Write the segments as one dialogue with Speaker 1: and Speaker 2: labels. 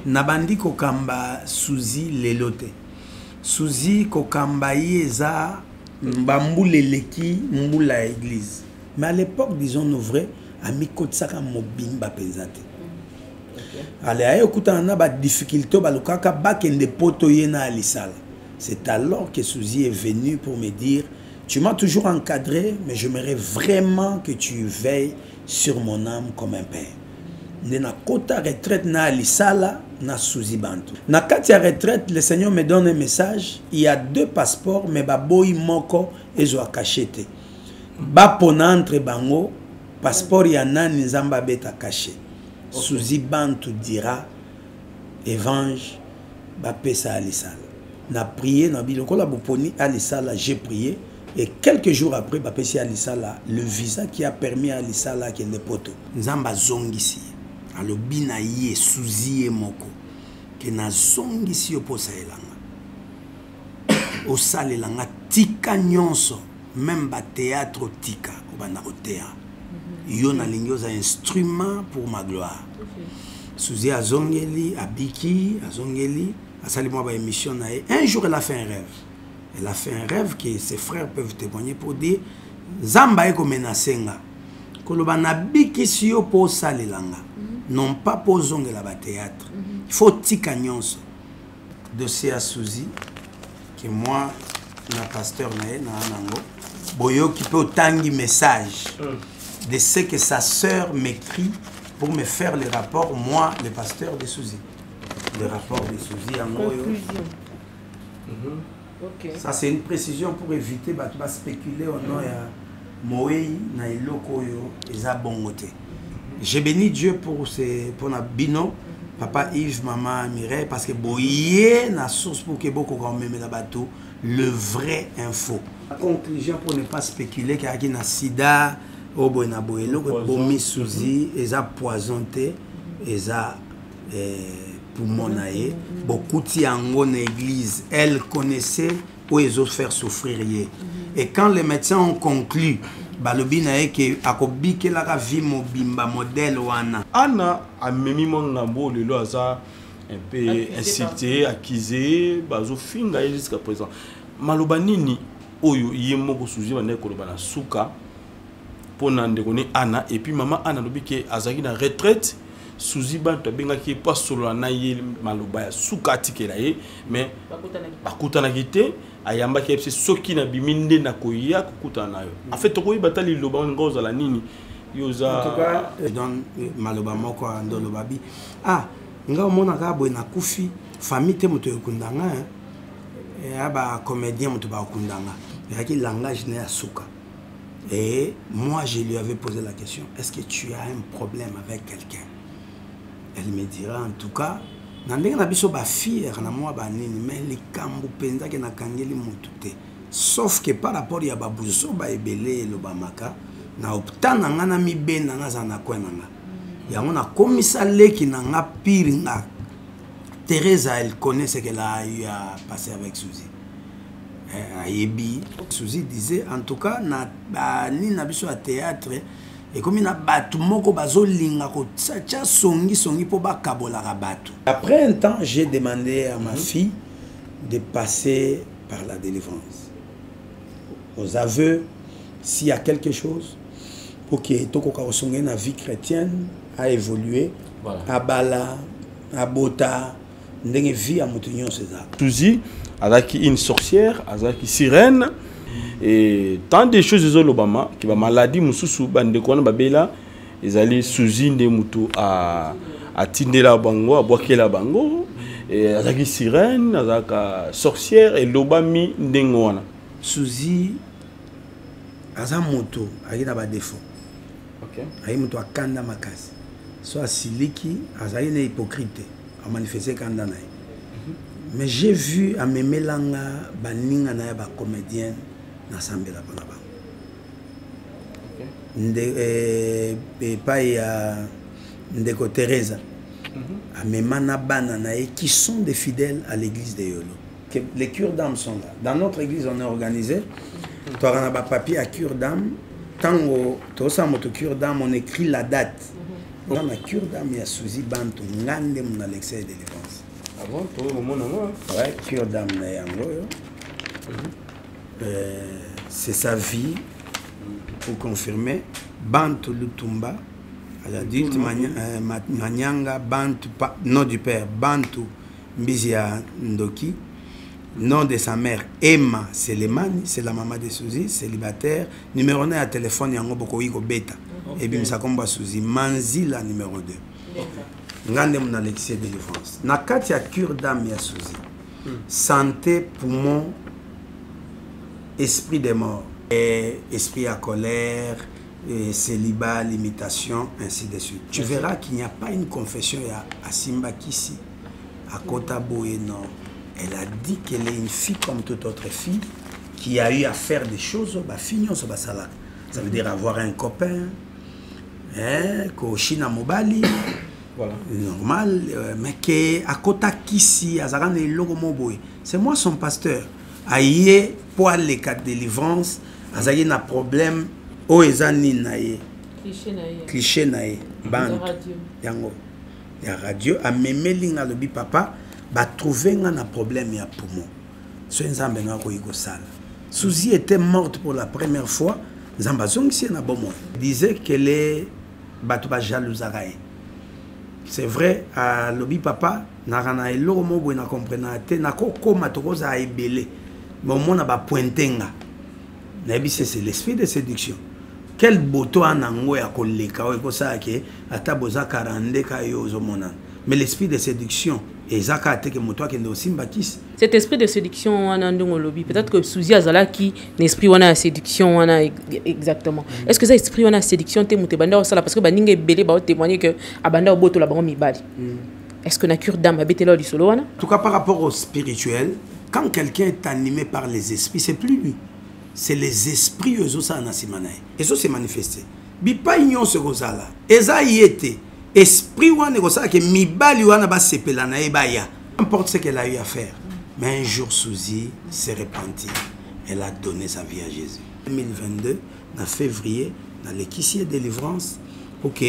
Speaker 1: Nabandi kokamba Suzy lelote. Suzy kokamba yeza mbambule leki mbula église. Mais à l'époque, disons nous vrai, ami kotsaka mobimba penzate. Allez, ayo kutana ba difficulté balukaka bakende poto yena alisala. C'est alors que Suzy est venu pour me dire, tu m'as toujours encadré, mais j'aimerais vraiment que tu veilles sur mon âme comme un père. Na kota retraite na alisala na Suzy bantu. Na katia retraite, le Seigneur me donne un message. Il y a 2 passeports, mais baboy moko ezo akachete. Ba pona entre bango, passeport ya nani nzamba beta caché. Suzy bantu dira, évangile, ba pesa alisala. Na prié, na biloko la boponi alisala, j'ai prié. Et quelques jours après, ba pesa alisala, le visa qui a permis à alisala qui est le poto. Nzamba zongisi. Alobi na ye Suzy moko ke na zongisi oposa elanga osala elanga tika nyonso même ba théâtre tika obana otea yo na lingi oza instrument pour ma gloire. Suzy azongeli abiki azongeli asali mwa ba émission na ye. Un jour elle a fait un rêve. Elle a fait un rêve que ses frères peuvent témoigner pour dire Zamba eko menacenga koloba na biki si yo po salelanga. Non pas pour zongela ba théâtre. Il faut tika nyonso. Dossier à Suzy que moi na pasteur na nango boyo qui peut tangi message de ce que sa sœur m'écrit pour me faire le rapport, moi le pasteur de Suzy. Le rapport de Suzy en conclusion. Ça c'est une précision pour éviter de spéculer au nom ya Moei na iloko yo eza bongote. J'ai béni Dieu pour na bino, papa Yves, maman Mireille, parce que boye na source pour que beaucoup quand même la bateau, le vrai info. La conclusion pour ne pas spéculer qu'il y a na sida, au boina boelo, bomi Suzy, eza poisonté, eza poumon naé, beaucoup ti ango na église, elle connaissait où ils ont faire souffrir. Et quand les médecins ont conclu, balobi na eke akobike la ka vie mobimba modèle wana
Speaker 2: ana amemi mon nambo lelo aza un peu incité accusé bazo finga jusqu'à présent maloba nini oyo yemoko Suzy bana koloba na suka pona ndekone ana et puis maman ana lobike azaki na retraite Suzy bantu bengaki pas solo na ye maloba ya suka tikela ye mais bakutana kité ayamba kepsi soki na biminde na koya kokutana nayo en fait tokoyi batali loba ngoza la nini yoza
Speaker 1: en tout cas don maloba moko ndolo babi nga mona ka boy na kufi famille te moto yokundanga aba comédien moto ba kundanga yaki langage na suka. Et moi je lui avais posé la question, est-ce que tu as un problème avec quelqu'un? Elle me dira en tout cas nandenge na biso ba fier na moi ba nini mais les kambu penza ke na kangeli mutu te, sauf que par rapport ya babuzo ba ebele lo ba maka na optana ngana mi benda nga za na kwenanga yango na komisa leki na nga pire nga. Teresa elle connaît ce qu'elle a eu à passer avec Suzy. Ayebi Suzy disait en tout cas na ni na biso à théâtre. Et comme il y a batu moko bazo linga ko tsacha songi po ba kabola batu. Après un temps, j'ai demandé à ma fille de passer par la délivrance. Aux aveux, s'il y a quelque chose pour que toko ka osonge na vie chrétienne a évolué, à bala, à bota, ndenge vie à mutunyo César.
Speaker 2: Suzy azaki une sorcière, azaki sirène. Et tant de choses ils ont l'Obama qui va maladie mususu bande kona babela ils allaient Suzy nde mutu à tindela bango à boakela bango et azaki sirène azaka sorcière et lobami ndengo wana
Speaker 1: Suzy aza mutu akina ba défaut. OK. Ayi mutu akanda makasi. So asiliki azali na hypocrite a manifester kanda na. Mais j'ai vu à memelanga baninga na ba comédienne na sambela bana ba. Pas ya ndeko Teresa. A memana bana na qui sont des fidèles à l'église de Yolo. Les cures d'âme sont là. Dans notre église on est organisé. Tu as un papier à cure d'âme. Tango, tu as un cure d'âme, on écrit la date. On a cure d'âme, il y a Suzy Bantu, Ngande mon Alexis de délivrance.
Speaker 2: Ah bon, toi, au moment où
Speaker 1: ouais, cure d'âme, c'est sa vie, pour confirmer. Bantu Lutumba, à l'adulte, Manyanga, Bantu, nom du père, Bantu Mbizia Ndoki. Nom de sa mère, Emma Selemani, c'est la maman de Suzy, célibataire. Numéro 9 à téléphone, Yango Bokoiko Beta. Et puis, ça combat Suzy, Manzila numéro 2. Ngande mon Alexis de délivrance. Nakati a cure d'âme ya Suzy. Santé, poumon, esprit de mort, esprit à colère, célibat, limitation, ainsi de suite. Tu verras qu'il n'y a pas une confession à Simba Kissi, à Kotabo et non. Elle a dit qu'elle est une fille comme toute autre fille qui a eu à faire des choses, ça veut dire avoir un copain, qu'au China Mobali, voilà. Normal, mais qu'à Kota Kissi, c'est moi son pasteur. Aïe, pour les cas de délivrance, il y a un problème, cliché naïe, bande, il y a radio, à méméling à l'obi papa. Va trouver un problème à poumon. Suzy était morte pour la première fois. Il disait qu'elle est jalouse. C'est vrai, à l'obi papa, n'a c'est l'esprit de séduction. Quel beau a mais l'esprit de séduction,
Speaker 3: cet esprit de séduction, peut-être que Suzy Azala qui l'esprit de séduction exactement. Est-ce que cet esprit de séduction parce que baninge belé ba témoigner que abanda boto la bango mibali. Est-ce que na cure d'âme habite là du solo wana?
Speaker 1: En tout cas par rapport au spirituel, quand quelqu'un est animé par les esprits, c'est plus lui. C'est les esprits eux ça na simanae. Et ça s'est manifesté. Bi pas union ce gozala. Eza yete esprit wana gozala que mibali wana ba sepela na ebaya. N'importe ce qu'elle a eu à faire. Mais un jour Suzy s'est repentie. Elle a donné sa vie à Jésus. 2022, en février, dans l'équissier délivrance, ok,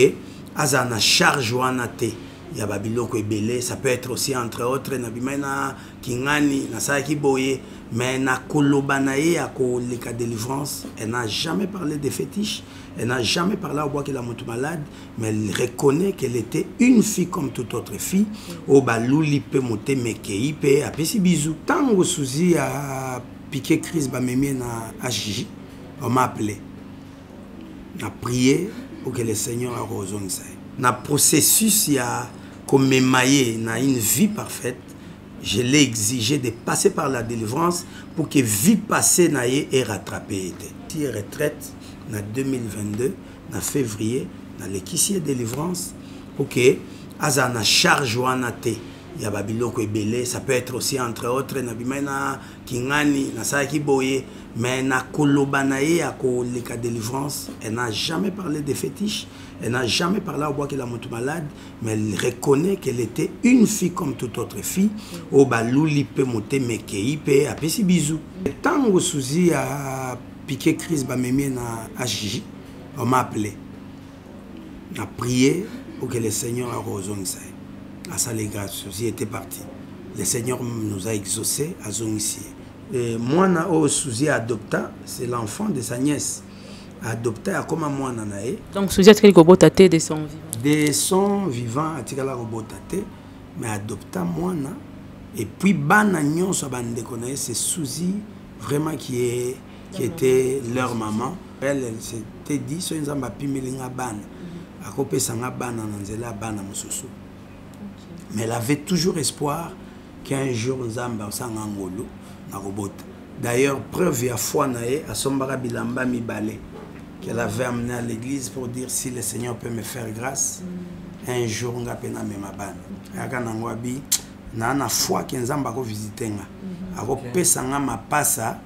Speaker 1: azana charge wana te. Il y a Babiloko Ebele, ça peut être aussi entre autres Nabimena, Kingani, Nasaki Boye, mais na kolobanaye à les cas de délivrance, elle n'a jamais parlé de fétiches, elle n'a jamais parlé au bois qu'elle a monté malade, mais elle reconnaît qu'elle était une fille comme toute autre fille, au balouli pe monter mekei pe apesi bisou. Tango Suzy a piqué crise bamemi na Ajiji, on m'a appelé, on a prié pour que le Seigneur a rosonné ça. Dans le processus, il y a comme émaillé dans une vie parfaite, je l'ai exigé de passer par la délivrance pour que la vie passée n'aille rattrapée. Si retraite en 2022, en février, dans l'équissier délivrance, pour que azana charge wanate. Il y a Babiloko Ebele, ça peut être aussi entre autres Nabimena, Kingani, Nasaki Boye, mais na kolobanaye à les cas de délivrance, elle n'a jamais parlé de fétiches, elle n'a jamais parlé au bois qu'elle a monté malade, mais elle reconnaît qu'elle était une fille comme toute autre fille, au balouli pe monter mekei pe apesi bisou. Tant que Suzy a piqué crise bamemi na Ajiji, on m'a appelé, on a prié pour que le Seigneur a rosonné ça. À ça les grâces, Suzy était parti. Le Seigneur nous a exaucés à Zongissi. Moi, Suzy a adopté, c'est l'enfant de sa nièce. Adopté à comme moi nanae.
Speaker 3: Donc Suzy a tiré robot tate de son vivant.
Speaker 1: De son vivant a tiré la robot tate, mais adopté moi na. Et puis bana nyon so bande connaît, c'est Suzy vraiment qui était leur maman. Elle s'était dit so nzamba pimelinga bana. Akope sanga bana nanzela bana mususu. Mais elle avait toujours espoir qu'un jour Nzamba Sangangolo na robot. D'ailleurs, preuve à foi nae à Sombara Bilamba Mibale qu'elle avait amené à l'église pour dire si le Seigneur peut me faire grâce, un jour on va peine à ma ban. Akanangwabi na foi que Nzamba ko visiter nga. Ako pesanga ma passa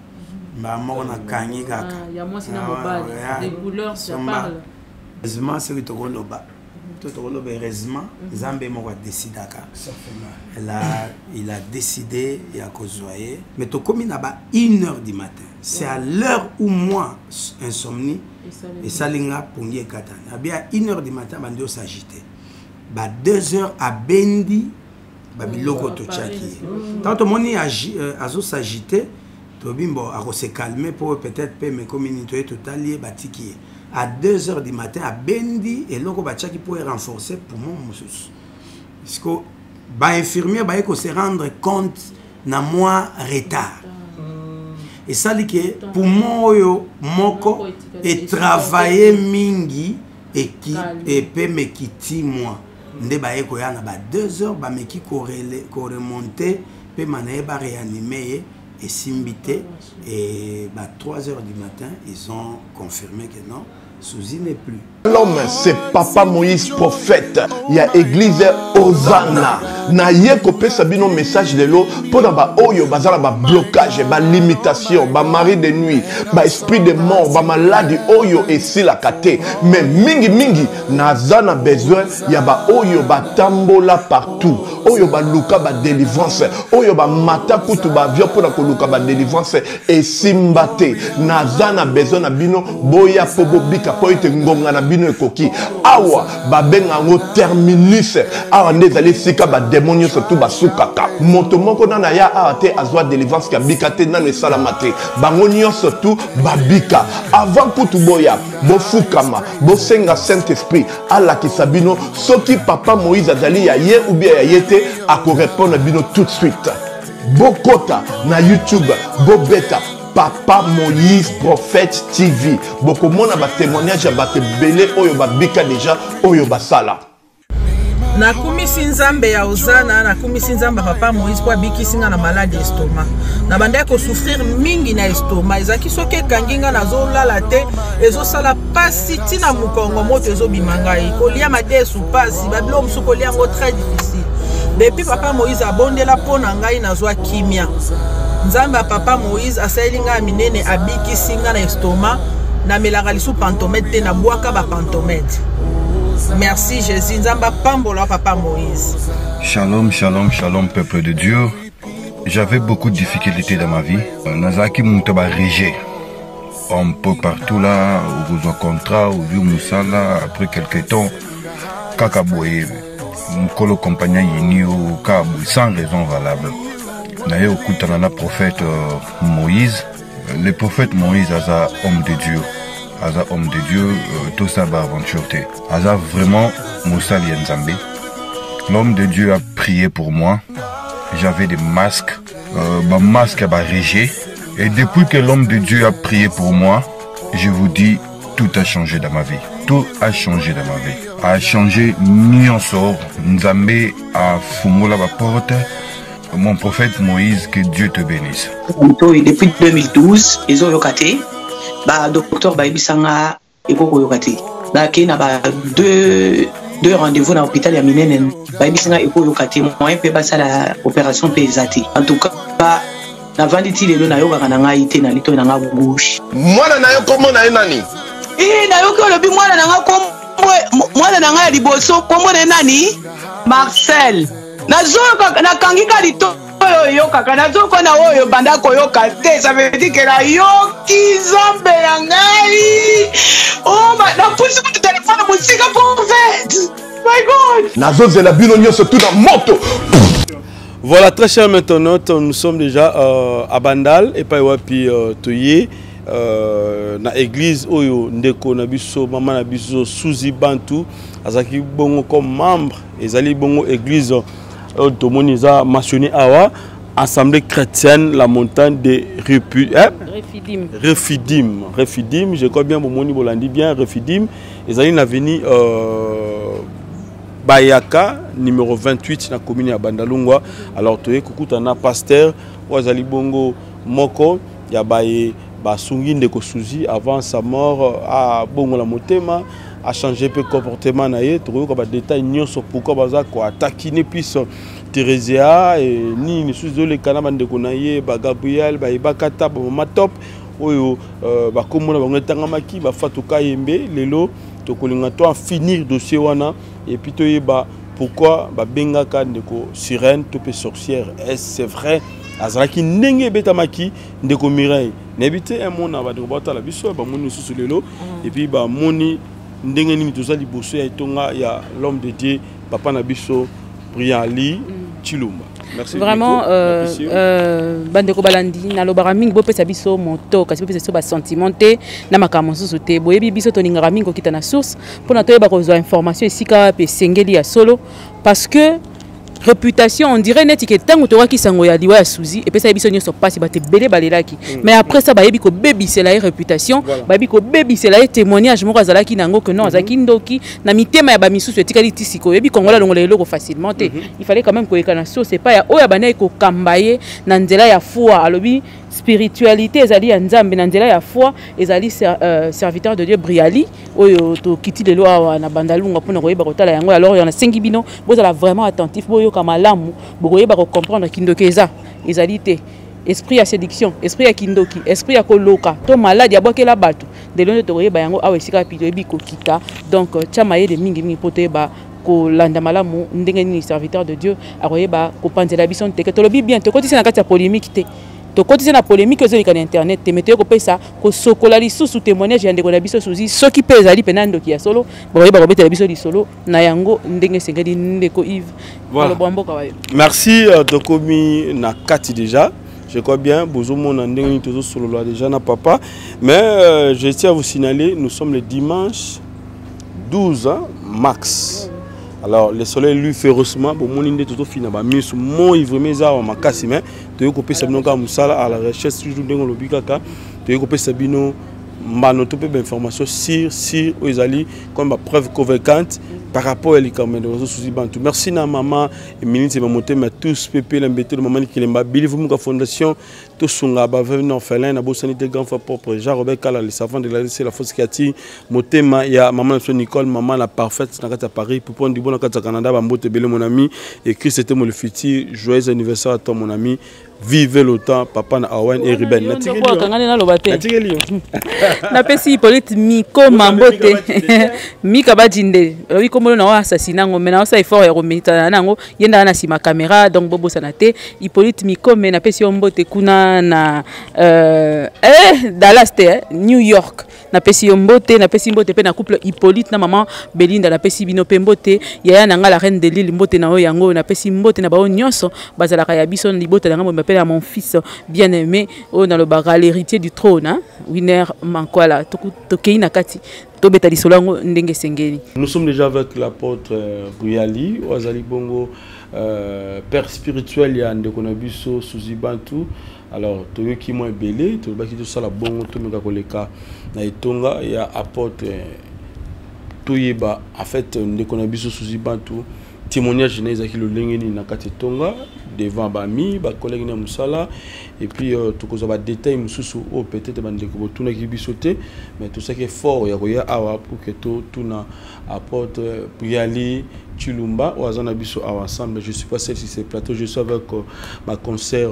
Speaker 1: ba mo na kanyi kaka.
Speaker 3: Ya moi c'est na mobile. Des couleurs ça parle.
Speaker 1: Heureusement c'est que to loba. heureusement, Zambé m'a décidé. Il a décidé, il a causé. Mais tu comme il 1h du matin. C'est à l'heure où moi, insomnie, et ça linga pour y katana. À 1h du matin, bandi s'agiter. 2h à Bendi, biloko to chaki. Tant que moni azo s'agiter, to bimbo a se calmer pour peut-être mes communautés totalier batiki. À 2h du matin à Bendi et loko bachaki pour renforcer pour mon musus. Parce que ba infirmier ba ko se rendre compte na moi retard. Et ça dit que pour moi moko et travailler mingi et qui et peut me quitter moi. Nde ba eko ya na ba 2h ba me ki ko remonter pe manaye ba réanimer et s'imbiter et bah 3h du matin ils ont confirmé que non, Souzy n'est plus.
Speaker 4: L'homme, c'est Papa Moïse prophète. Il y a église Hosanna. Na yeko pesa bino message de l'eau pour ba oyo bazala ba blocage, ba limitation, ba mari de nuit, ba esprit de mort, ba maladie oyo et si la kate. Mais mingi nazana besoin ya ba oyo ba tambola partout. Oyo ba luka ba délivrance, oyo ba mata kutu ba vio pour ko luka ba délivrance et simbate. Nazana besoin na bino boya pobo bika po ite ngonga na bino ekoki. Awa ba benga ngo terminus. Awa ndezali sika ba démonios surtout basukaka moto moko nana ya ate azwa délivrance ka bikate nano salamate bangonio surtout babika avant kutu boya bofukama bosenga Saint Esprit ala kisabino soki Papa Moïse azali ya ye ou bien ya yete ako répondre bino tout de suite bokota na YouTube bobeta Papa Moïse prophète TV boko mona ba témoignage ya ba belé oyo babika déjà oyo basala.
Speaker 5: Na kumisi nzambe ya Hosanna, na kumisi nzambe Papa Moïse kwa bikisinga na maladie estomac. Na bande ko souffrir mingi na estomac. Ezaki soke kanginga na zolala te, ezo sala pasi tina mukongo moto ezo bimangai. Kolia mate sou pasi, babilo musu kolia ngo très difficile. Depuis Papa Moïse abondela pona ngai na zwa kimia. Nzambe Papa Moïse asalinga minene abikisinga na estomac, na melaka lisu pantomètre te na bwaka ba pantomètre. Merci Jésus, Nzamba Pambola Papa Moïse.
Speaker 6: Shalom, shalom, shalom, peuple de Dieu. J'avais beaucoup de difficultés dans ma vie. Nazaki Moutaba Régé. Un peu partout là, où vous avez un contrat, où vous Moussala, après quelques temps, Kakaboye, Mkolo compagnon Yinio, Kabou, sans raison valable. D'ailleurs, au Koutanana prophète Moïse, le prophète Moïse est un homme de Dieu. Aza homme de Dieu, tout ça va aventure. Aza vraiment Moussa Lienzambe. L'homme de Dieu a prié pour moi. J'avais des masques. Ma masque a régé. Et depuis que l'homme de Dieu a prié pour moi, je vous dis, tout a changé dans ma vie. Tout a changé dans ma vie. A changé Nyonsor. Nzambe a fumé la porte. Mon prophète Moïse, que Dieu te bénisse.
Speaker 7: Depuis 2012, ils ont locaté. Bah docteur Baibisanga Ekoko Yokati. Bah qui n'a pas deux rendez-vous dans l'hôpital ya minene. Baibisanga Ekoko Yokati. Moi peut pas ça la opération pesati. En tout cas bah na vanditi lelo na yoka kananga ite na lito na ngabouche.
Speaker 4: Mwana na yo komo na nani?
Speaker 7: Na yo ko lobi mwana na ngako mwana na nga liboso komo na nani? Marcel. Na zoka na kangika lito yo kaka na zoko na oyo banda koyoka te, ça veut dire que la yoki zombe na ngai oh na pusi ku téléphone musika pour fait my god
Speaker 4: na zoze la bino nyo surtout dans moto.
Speaker 2: Voilà, très chers internautes, nous sommes déjà à Bandal et pas wapi toye na église oyo ndeko na biso mama na biso Souzy Bantu azaki bongo comme membre ezali bongo église Tomoniza mentionné Awa, Assemblée chrétienne, la montagne de Refidim. Je crois bien, mon Bolandi bien, Refidim. Ils allaient venir Bayaka, numéro 28, dans la commune à Bandalungwa. Alors, tu es Kukutana, pasteur, Wazali Bongo Moko, Yabaye Basungi Ndeko Souzy, avant sa mort à Bongo la Motema. A changé peu comportement naie trouver comme détail ni sur pourquoi baza quoi attaquer ne puisse Thérésia et ni sous les canaux de konaye ba Gabriel ba Ibakata ba Matop oyo ba komona ba ngetanga maki ba Fatuka Yembe lelo to kolinga to finir dossier wana et puis toyeba pourquoi ba bengaka ndeko sirène to pe sorcière. Est-ce c'est vrai azalaki ndenge betamaki ndeko Mireille nebité un mona ba de bota la biso ba moni susu lelo et puis ba moni ndenge nini tozali bosso ya tonga ya l'homme de Dieu papa na biso Briali Chilumba. Merci
Speaker 3: vraiment bandeko balandi na lobara mingi bo pesa biso moto kasi bo pesa biso ba sentimenté na makambo susu te boyebi biso to ningara mingi okita na source pona toyeba ko zo information esika pe sengeli ya solo parce que réputation on dirait net que tango to waki sango ya liwa ya suzi et puis ça biso nyoso passe ba te belé balelaki mais après ça ba yebi ko baby c'est la réputation ba yebi ko baby c'est la témoignage moko azalaki nango que non azaki ndoki na mitema ya ba misusu etikali tisiko yebi kongola longola eloko facilement te il fallait quand même ko ekana so c'est pas ya oya bana ko kambaye na nzela ya foi alobi spiritualité ezali ya nzambe na nzela ya foi ezali serviteur de Dieu Briali oyo to kiti lelo awa na bandalunga pona koyeba kotala yango alors yana sengi bino bozala vraiment attentif boyo kamalamu bokoyeba ko comprendre kindokeza ezali te esprit ya séduction esprit ya kindoki esprit ya koloka to malade ya bokela bato de l'on to koyeba yango awa esika pito ebi ko kita donc chamaye de mingi mingi potoyeba ko landa malamu ndenge ni serviteur de Dieu akoyeba ko panzela bison te que to lobi bien to kotisi na kati ya polémique te to kotisi na polémique zo ikana internet te meteo ko pesa ko sokola lisusu témoignage ya ndeko na biso suzi soki pe ezali penando ki ya solo boyeba ko betela biso li solo na yango ndenge sengeli ndeko Yves
Speaker 2: voilà. Merci Dokomi na kati déjà. Je crois bien, Bozomo Nandeng toujours solo là déjà na papa. Mais je tiens à vous signaler, nous sommes le dimanche 12 max. Alors le soleil lui férocement, bon mon inde tout fina ba misu mo ivre meza wa makasi mais to ko pesa bino ka musala à la recherche toujours dengo lobikaka to ko pesa bino mbano to pe information sur ezali comme preuve convaincante par rapport à l'icamé de ressources bantu. Merci na maman et ministre mamoté mais tous pépé l'embêté de maman qui lemba bili vous fondation tout sunga ba venu orphelin na bo sanité grand frère propre Jean Robert Kala les savants de la lycée la fosse Kiati motema ya maman Nicole maman la parfaite na kata Paris pour prendre du bon na kata Canada ba mbote belé mon ami et Christ c'était mon futur joyeux anniversaire à toi mon ami. Vive longtemps, papa na Awen et Ruben.
Speaker 3: Na pesi Hippolyte Miko Mambote. Mika Badjinde. Oui, comme on a assassiné, on a fait effort et on a yenda na sima caméra donc bobo sanate. Hippolyte Miko mais na pesi Mambote kuna na Dallas New York. Na pesi Mambote na pesi Mbote pe na couple Hippolyte na maman Belinda na pesi Bino Pembote. Yaya na nga la reine de l'île Mbote na yango na pesi Mbote na bao nyonso bazala kaya bison libote na à mon fils bien-aimé dans le baga l'héritier du trône hein? Winner Mankwala Tokei Nakati Tobeta Lisolango Ndenge Sengeli.
Speaker 2: Nous sommes déjà avec l'apôtre Briali Oazali Bongo père spirituel ya ndeko na biso Suzibantu. Alors toyoki mo belé to baki to sala bongo to meka koleka na etonga ya apôtre toyeba en fait ndeko na biso Suzibantu témoignage na ezaki lo lengeni na kati tonga devant bami ba collègue na musala et puis tout cause ba détail mususu o peut-être ba ndeko botuna ki bisoté mais tout ça qui est fort ya koya awa pour que tout na apporte Briali Chilumba ou azana biso awa ensemble. Je suis pas celle sur ce plateau, je suis avec ma concert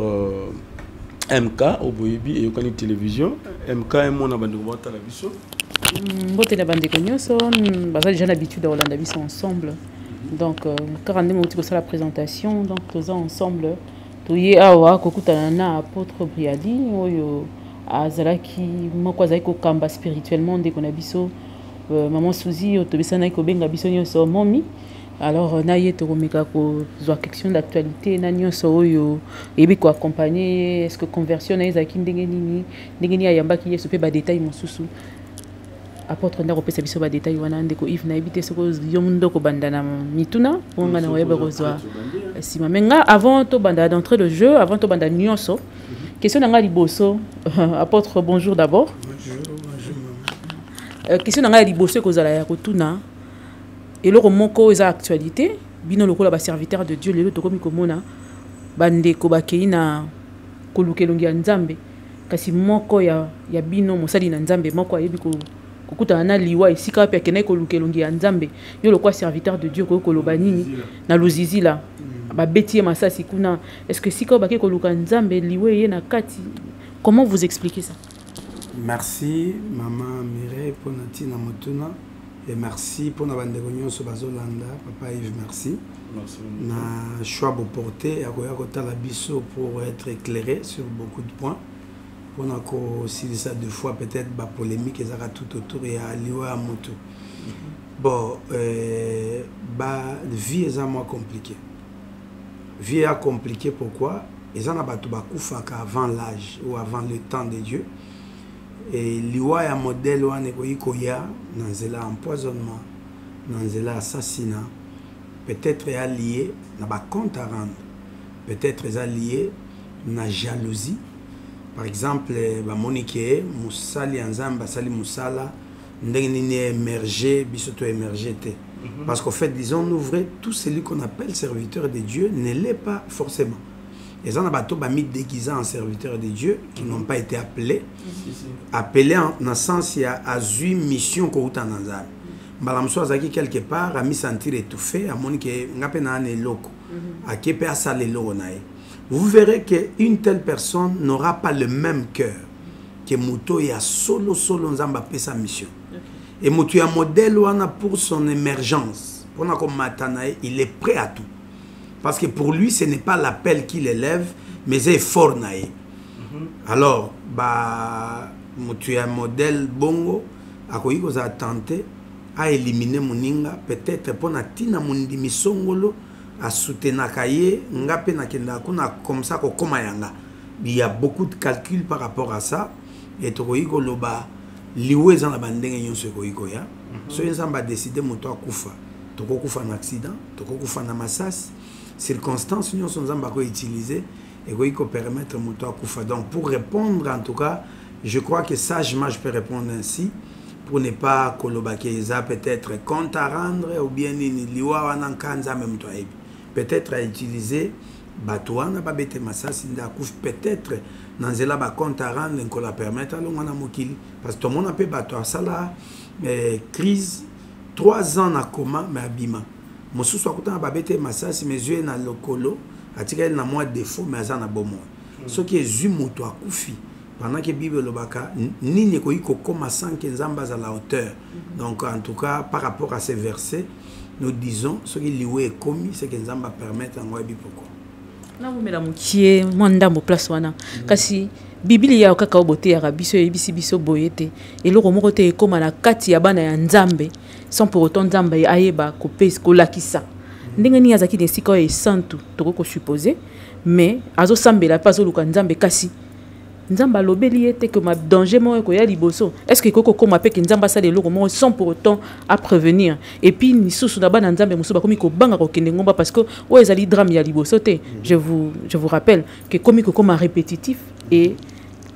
Speaker 2: MK au Boyebi et Yokani télévision MK et mon abandon bota la biso
Speaker 3: mbote na bandeko nyoso baza déjà l'habitude de Rolanda biso ensemble. Donc, quand on a la présentation, donc tous ensemble, tuye awa kokutana na apôtre Briali oyo azalaki moko azalaki kokamba spirituellement ndeko na biso maman Suzy otobesana ko benga biso nyonso momi. Alors na ye tokomeka ko zo question d'actualité na nyonso oyo ebi ko accompagner est-ce que conversion na ezaki ndenge nini ayambaki yeso pe ba détail mosusu. Apôtre ndako pesa biso ba détail wana ndeko Yves na ebité soko yomundo ko bandana mituna ponga na oyeba kozwa sima menga avant to banda d'entrée de jeu avant to banda nyonso question nga liboso apôtre bonjour d'abord. Bonjour. Question nga liboso kozala ya kotuna eloko moko eza actualité bino lokola ba serviteur de Dieu lelo tokomi komona bandeko bakei na kolukelongi ya Nzambe kasi moko ya bino mosali na Nzambe moko ayebi ko kukuta na liwa isika pe kenai ko lukelongi ya Nzambe yo lokwa serviteur de Dieu ko koloba nini na luzizi la ba betie masasi kuna est-ce que sika ba ke ko luka Nzambe liwe ye na kati comment vous expliquez ça?
Speaker 1: Merci maman Mireille pour Natina Motuna Et merci pour la bande de réunion sur Bazolanda. Papa Yves, merci.
Speaker 2: Merci.
Speaker 1: Na choix pour porter à la biso pour être éclairé sur beaucoup de points. On a aussi ça deux fois peut-être la polémique et ça tout autour et à Liwa à Moto. Bon, vie est moins compliquée. Vie est compliquée pourquoi? Ils en ont battu avant l'âge ou avant le temps de Dieu. Et Liwa est un modèle où on est dans l'empoisonnement, dans l'assassinat. Peut-être est lié à compte à rendre. Peut-être est lié à la jalousie. Par exemple, Monique, Moussali Anzamba, Sali Moussala, n'est émergé, bisoto émergé. Parce qu'en fait, disons-nous vrai, tout celui qu'on appelle serviteur de Dieu ne l'est pas forcément. Les gens ont mis déguisés en serviteurs de Dieu qui n'ont pas été appelés. Appelés en un sens, il y a une mission qu'on a dans l'âme. Balamso azaki quelque part a mis sentir étouffé, a moni que ngapena ne loko, a kepe a salé l'onae. Vous verrez qu'une telle personne n'aura pas le même cœur que Mouto et a solo nzamba pe sa mission. Et Mouto a modèle wana pour son émergence. Pour na comme matanae, il est prêt à tout. Parce que pour lui, ce n'est pas l'appel qui l'élève, mais c'est fort nae. Alors, Mouto a modèle bongo, a koyi ko za tenté à éliminer Moninga, peut-être pour na tina mundi misongolo, à soutenir Kaye, ngape na kenda kuna comme ça ko koma yanga. Il y a beaucoup de calculs par rapport à ça. Et tokoiko loba liwe za na bandenge nyonso koiko ya. So yenzamba décider moto akufa. Toko kufa na accident, toko kufa na massas, circonstances nyonso nzamba ko utiliser et koiko permettre moto akufa. Donc pour répondre en tout cas, je crois que sagement je peux répondre ainsi. Pour ne pas kolobakeza peut-être compte à rendre ou bien ni liwa wana kanza même toi peut-être à utiliser batouana ba bete masasi nda kouf peut-être nanzela ba compte à rendre qu'on la permettre à l'on mokili parce que tout le monde a peu bateau ça là crise 3 ans na coma mais abima mosusu akutana ba bete masasi mes yeux na lokolo atika na moi défaut mais ça na bomo ce qui est zumoto akufi. Pendant que la Bible n'est pas sans que Nzamba à la hauteur. Donc, en tout cas, par rapport à ces versets, nous disons ce qui est commis, c'est que Nzamba permet en Wabi pourquoi.
Speaker 3: Là, vous mettez qui est mon dame au place wana. Kasi Bible ya okaka obote ya biso ebisi biso boyete. Et le romo kote comme na kati ya bana ya Nzambe, sans pour autant Nzamba ayeba ko pes ko lakisa. Ndenge ni azaki de siko e santu to ko supposer, mais azo sambela pas zo luka Nzambe kasi. Nzamba lobeli était que ma danger mo ko ya liboso. Est-ce que koko ko mape que Nzamba ça de loko mo sans pour autant à prévenir. Et puis ni susu na bana Nzambe musuba komi ko banga ko kende ngomba parce que o ezali drame ya liboso te. Je vous rappelle que komi ko ma répétitif et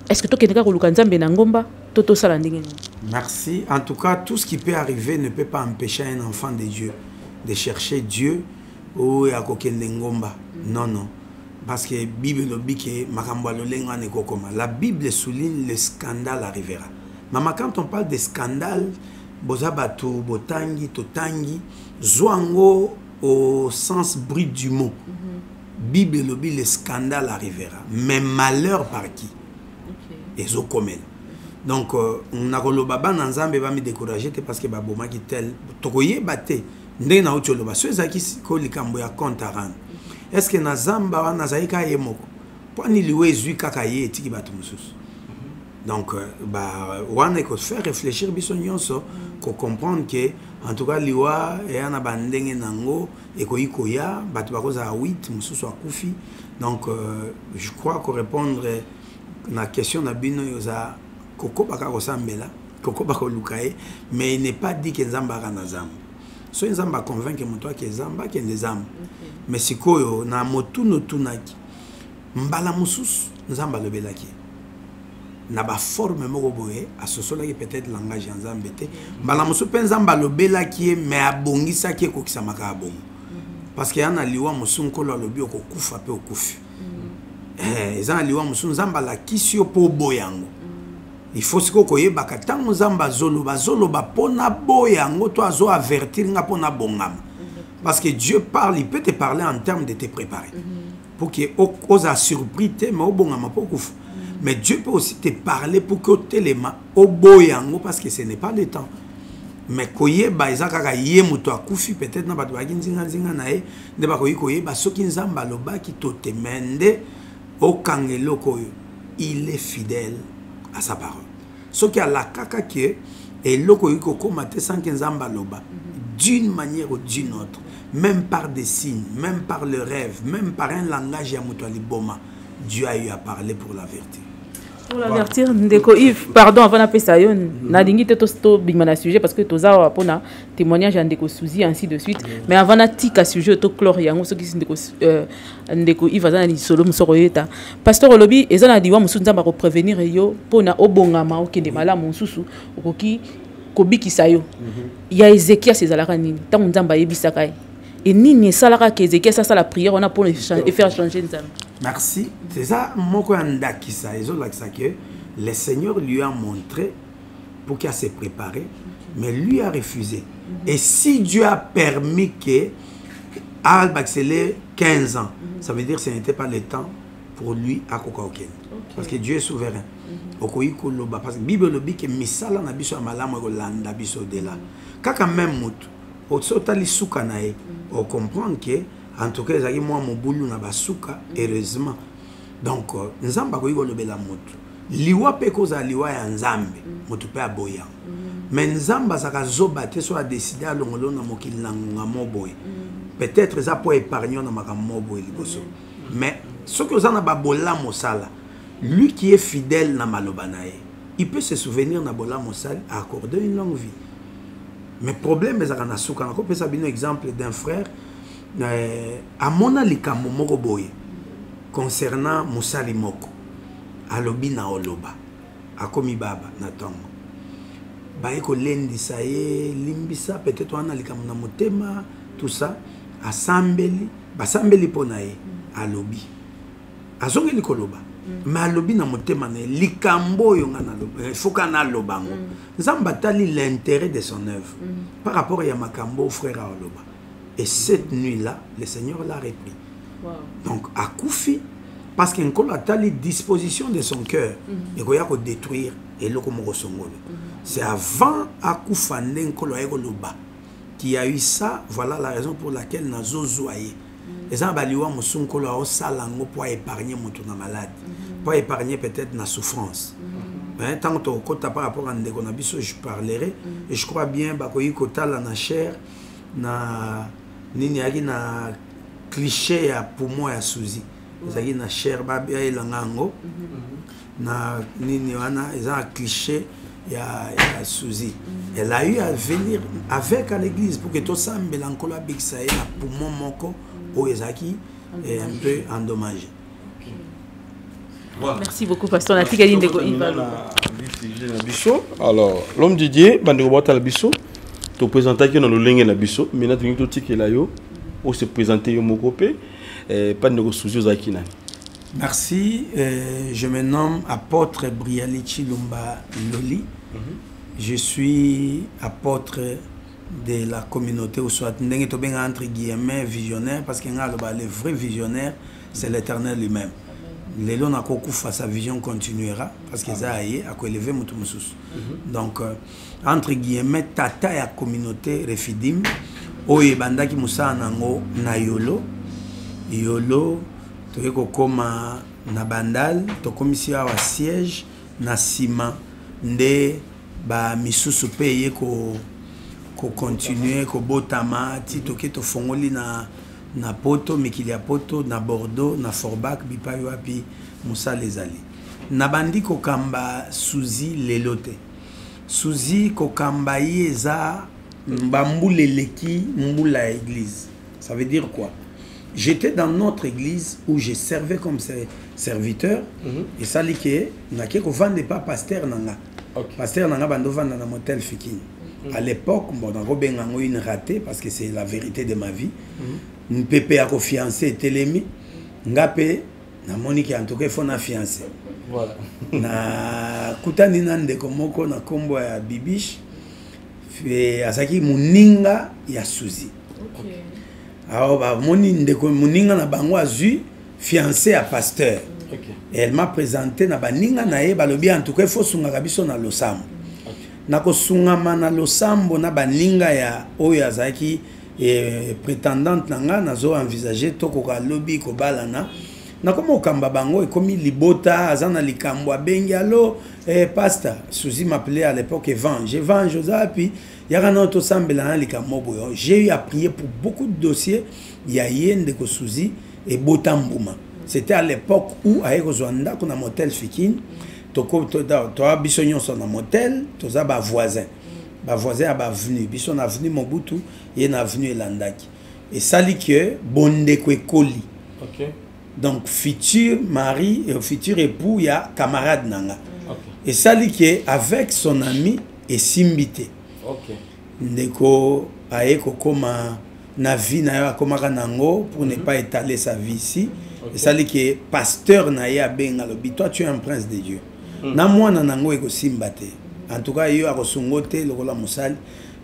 Speaker 3: est-ce que to kende ka ko luka Nzambe na ngomba toto sala ndenge.
Speaker 1: Merci. En tout cas, tout ce qui peut arriver ne peut pas empêcher un enfant de Dieu de chercher Dieu ou ya ko kende ngomba. Non non. Parce que la Bible souligne le scandale arrivera. Maman, quand on parle de scandale, bozabatu, botangi, totangi, zwango au sens brut du mot. Bible lobby, le scandale arrivera. Mais malheur par qui? Et zo komel. Donc, on a kolobaba nanzambe va me décourager parce que baboma qui tel tokoye bate ndé na ucholoba. Ceux qui ko likambo ya compte à rendre. Est-ce que Nazamba wa nazaika yemoko? Pour ni liwe zui kakaye etiki batu mususu. Donc wana ko faire réfléchir biso nyonso ko comprendre que en tout cas liwa et ana bandenge nango et ko ikoya batu bakoza 8 mususu akufi. Donc je crois que répondre na question na bino yoza koko baka ko sambela, koko baka lukae, mais il n'est pas dit que Nzamba kana Nzamba. So Nzamba convainc moi que Nzamba que Nzamba. Mais si koyo na motuno tunaki mbala mususu Nzamba lobelaki na ba forme moko boye asosola ki peut-être langage ya Nzambe te mbala mususu pe Nzamba lobelaki mais abongisa ki ko kisama ka bongo parce que yana liwa mususu ko lobi ko kufa pe okufi ezana liwa mususu Nzamba la kisio po boyango. Il faut que vous ayez un Nzamba zoloba pona boyango to azo avertir nga pona bongama. Parce que Dieu parle, il peut te parler en termes de te préparer. Pour que osa surpris te mais obongama pokouf. Mais Dieu peut aussi te parler pour que tu te au boyango parce que ce n'est pas le temps. mais koyeba eza kaka ye moto akufi peut-être na bato baki nzinga na ye nde bakoki koyeba soki nzambe alobaki to te mende okanga eloko oyo il est fidèle à sa parole soki alakaka ke eloko oyo kokoma te sans que nzambe aloba d'une manière ou d'une autre même par des signes même par le rêve même par un langage ya moto aliboma Dieu a eu à parler pour l'avertir.
Speaker 3: Pour l'avertir, ndeko Yves, pardon avant d'appeler ça, nalingi to bigmana sujet parce que toza wapona témoignage ndeko Suzy ainsi de suite. Mais avant na tika sujet to clore yango soki ndeko Yves azana ni solo musoro yeta. Pasteur Olobi ezana diwa musu nzamba ko prévenir yo pona obongama okende malamu mususu okoki kobikisa yo. Ya Ezekiel sezalaka nini? Tango nzamba yebisaka ye. Et nini salaka ke Ezekiel ça la prière on a pour faire changer nzamba.
Speaker 1: Merci. C'est ça, le Seigneur lui a montré pour qu'il se prépare, mais lui a refusé. Et si Dieu a permis que Alba accélère 15 ans, ça veut dire que ce n'était pas le temps pour lui à Kokaoken. Parce que Dieu est souverain. Parce que la Bible dit que misala na biso malamu landa biso de là. Kaka même mout, au sotali soukanae, on comprend que en tout cas, moi, mon boulot na basuka, heureusement. Donc, nzamba ko yiko lobela moto. Liwa pe koza liwa ya nzambe, moto pe aboya. Mais nzamba saka zoba te so a décidé à longolo na mokili na moboy. Peut-être ça pour épargner na makambo moboy liboso. Mais ce que ça na babola mosala, lui qui est fidèle na malobanae, il peut se souvenir na bola mosala accorder une longue vie. Mais problème est na suka na ko pesa bino exemple d'un frère amona likambo moko boye concernant musali moko alobi na oloba akomi baba na tongo baye ko lendisa ye limbisa peut-être wana likambo na motema tout ça asambeli basambeli pona ye alobi azongeli koloba mais alobi na motema na likambo oyo ngana loba foka na lobango nzamba tali l'intérêt de son œuvre par rapport ya makambo frère oloba. Et cette nuit-là, le Seigneur l'a repris. Wow. Donc, à Koufi, parce qu'il a les dispositions de son cœur, il a détruire et le c'est avant à Koufandé qui a eu ça. Voilà la raison pour laquelle nous avons zoé. Et ça, pour épargner mon malade, pour épargner peut-être la souffrance. Tant que par rapport à Ndekonabiso, je parlerai. Et je crois bien que la chair na nini yaki na cliché ya poumon ya Suzy ezaki na chair ba ya ngango na nini wana eza cliché ya Suzy. Elle a eu à venir avec à l'église pour que tout ça mbelankolo bikisa na poumon moko o ezaki un peu endommagé.
Speaker 3: Voilà. Merci beaucoup pasteur Natika Ndeko Ivan.
Speaker 2: Alors l'homme Didier bandeko bota la biso to présenter que dans le lingue na biso maintenant tu to tiki la yo o se présenter yo mokopé pas de Suzy zaki nani.
Speaker 1: Merci, je me nomme apôtre Brialichi Lumba Loli. Je suis apôtre de la communauté, ou soit entre guillemets visionnaire, parce que le vrai visionnaire, c'est l'Éternel lui-même. Les gens qui sa vision continuera, parce que ça a élevé mon mususu. Donc, entre guillemets, tata ya communauté refidim, oye bandaki musa nango na yolo, yolo, toyeko koma na bandal, to komisi awa siège, na sima, nde ba misusu peye ko continuer ko botama ti toke to fongoli na poto mikili ya poto na Bordeaux na Forbach bipayo api Musa lezali na bandi ko kamba Suzy lelote Suzy ko kamba yeza mbambule leki mbula église. Ça veut dire quoi? J'étais dans notre église où je servais comme serviteur et ça liké na ke ko vande pas pasteur nanga. Pasteur nanga bando vanda na motel Fikini. À l'époque, bon, on a une ratée parce que c'est la vérité de ma vie. Une pépé a fiancé Télémi. Ngapé, na Monique en tout cas, il faut na fiancé. Voilà. Na kutani nande komoko na kombo ya Bibiche. Fait asaki muninga ya Suzy. OK. Alors ba moni ndeko muninga na bango azu fiancé à pasteur. OK. Et elle m'a présenté na baninga na e balobi en tout cas il faut sunga biso na losam. nakosungama na losambo na baninga ya oyo azaki prétendante nanga nazo envisager tokoka lobby kobalana nakoma okamba bango ekomi libota azana likambo abengi allo pasteur Suzy m'appelait à l'époque Evan Josapi yakana tosambela na likambo boyo. J'ai eu à prier pour beaucoup de dossiers ya yende ko Suzy et Botambuma. C'était à l'époque où aeko zwanda kuna motel Fikine toko to bisonyo son motel toza ba voisin a venu biso na venu Mobutu et na venu Elandaki et sali que bonde ko ekoli.
Speaker 2: OK.
Speaker 1: Donc futur mari et futur époux il y a camarade nanga. Okay. Et sali que avec son ami et simbité.
Speaker 2: OK.
Speaker 1: Ndeko aeko koma na vie na yo koma kanango pour ne pas étaler sa vie ici. Okay. Et sali que pasteur na ya benga lobi toi tu es un prince de Dieu. Na mwana nango eko simbate. En tout cas yo akosungote lokola musali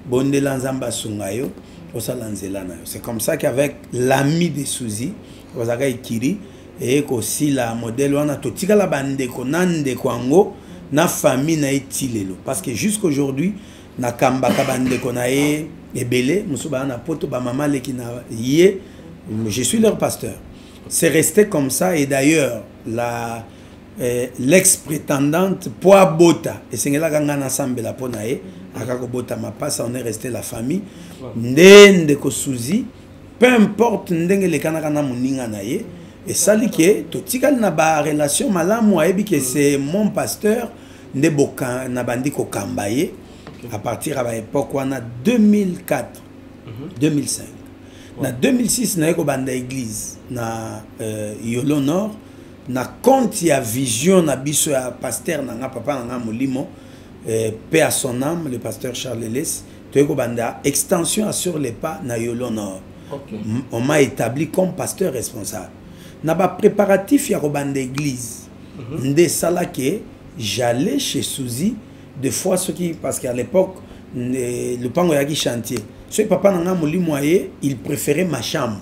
Speaker 1: bonde lanzamba sungayo osala nzela na yo. C'est comme ça qu'avec l'ami de Suzy Wazaka Ikiri et aussi la modèle wana totika la bande konande kwango na famille na etilelo parce que jusqu'aujourd'hui na kamba ka bande konae ebele musuba na poto ba mama leki na yé je suis leur pasteur. C'est resté comme ça et d'ailleurs la l'ex-prétendante Poa Bota et sengela kanga na sambela ponae akako bota mapasa on est resté la famille ndende ko Suzy. Peu importe ndenge le kanaka na muninga na ye et sali ke to tikali na ba relation malamu ayebi que c'est mon pasteur nde boka na bandi ko kambaye à partir à ba époque wana 2004 2005 na 2006 na ko banda église na Yolo Nord na compte ya vision na biso ya pasteur na nga papa na nga molimo paix à son âme le pasteur Charles Les to ko banda extension sur les pas na Yolo Nord. Okay. On m'a établi comme pasteur responsable. Naba préparatif ya robande église. Nde salake j'allais chez Suzy des fois ce qui parce qu'à l'époque le pango yaki chantier. Ce papa nanga moli moye, il préférait ma chambre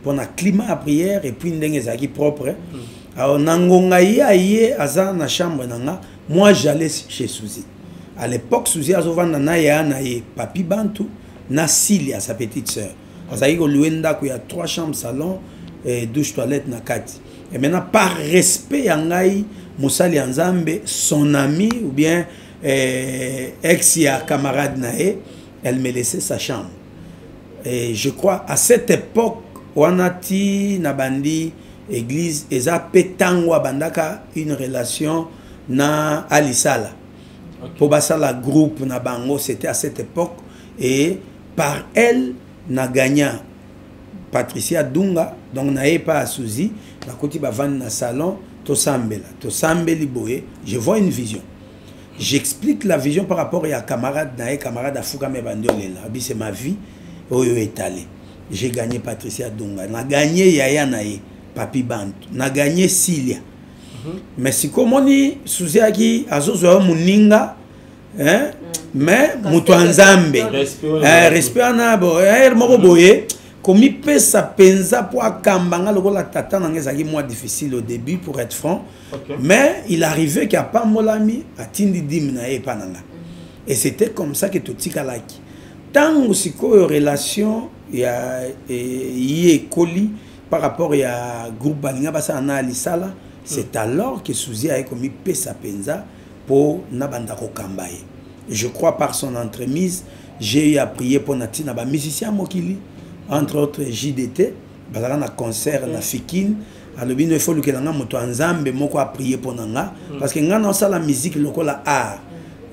Speaker 1: pour na climat à prière et puis ndenge zaki propre. Alors nangonga ye aza na chambre nanga, moi j'allais chez Suzy. À l'époque Suzy azovanda na ya na ye papi Bantu na Silia sa petite sœur. Parce qu'il y a 3 chambres, salon et douche, toilette, nakati. Et maintenant, par respect, Moussali Anzambe, son ami ou bien ex-camarade nae, elle me laissait sa chambre. Et je crois, à cette époque, Wanati, Nabandi, église, Eza Petangwa Bandaka, une relation na Alisala. Pour Basala groupe Nabango, c'était à cette époque. Et par elle, na gagnant Patricia Dunga donc n'aille pas à Suzy na koti ba vendre na salon to sambeli boye je vois une vision j'explique la vision par rapport à camarade à Fouka Mebandolela abi c'est ma vie oyo étalé j'ai gagné Patricia Dunga na gagné Yaya nae Papi Bantu na gagné Silia mais si komoni Suzy aki azozo muninga hein mais mutuanzambe respect na bo moko boye komi pesa penza pour akambanga lokola tata na ngezaki moi difficile au début pour être franc. Mais il arrivait qu'il y a pas molami atindi dim na e pananga et c'était comme ça que totika laki tant siko relation ya yé koli par rapport ya groupe balinga basa na alisala c'est alors que Suzy a komi pesa penza pour nabanda ko kambaye. Je crois par son entremise, j'ai eu à prier pour Natina, ba musicien Mokili, entre autres JDT, bazala na concert na Fikine, alobino il faut que nga moto nzambe moko a prier pour nanga parce que nga na sala musique lokola art.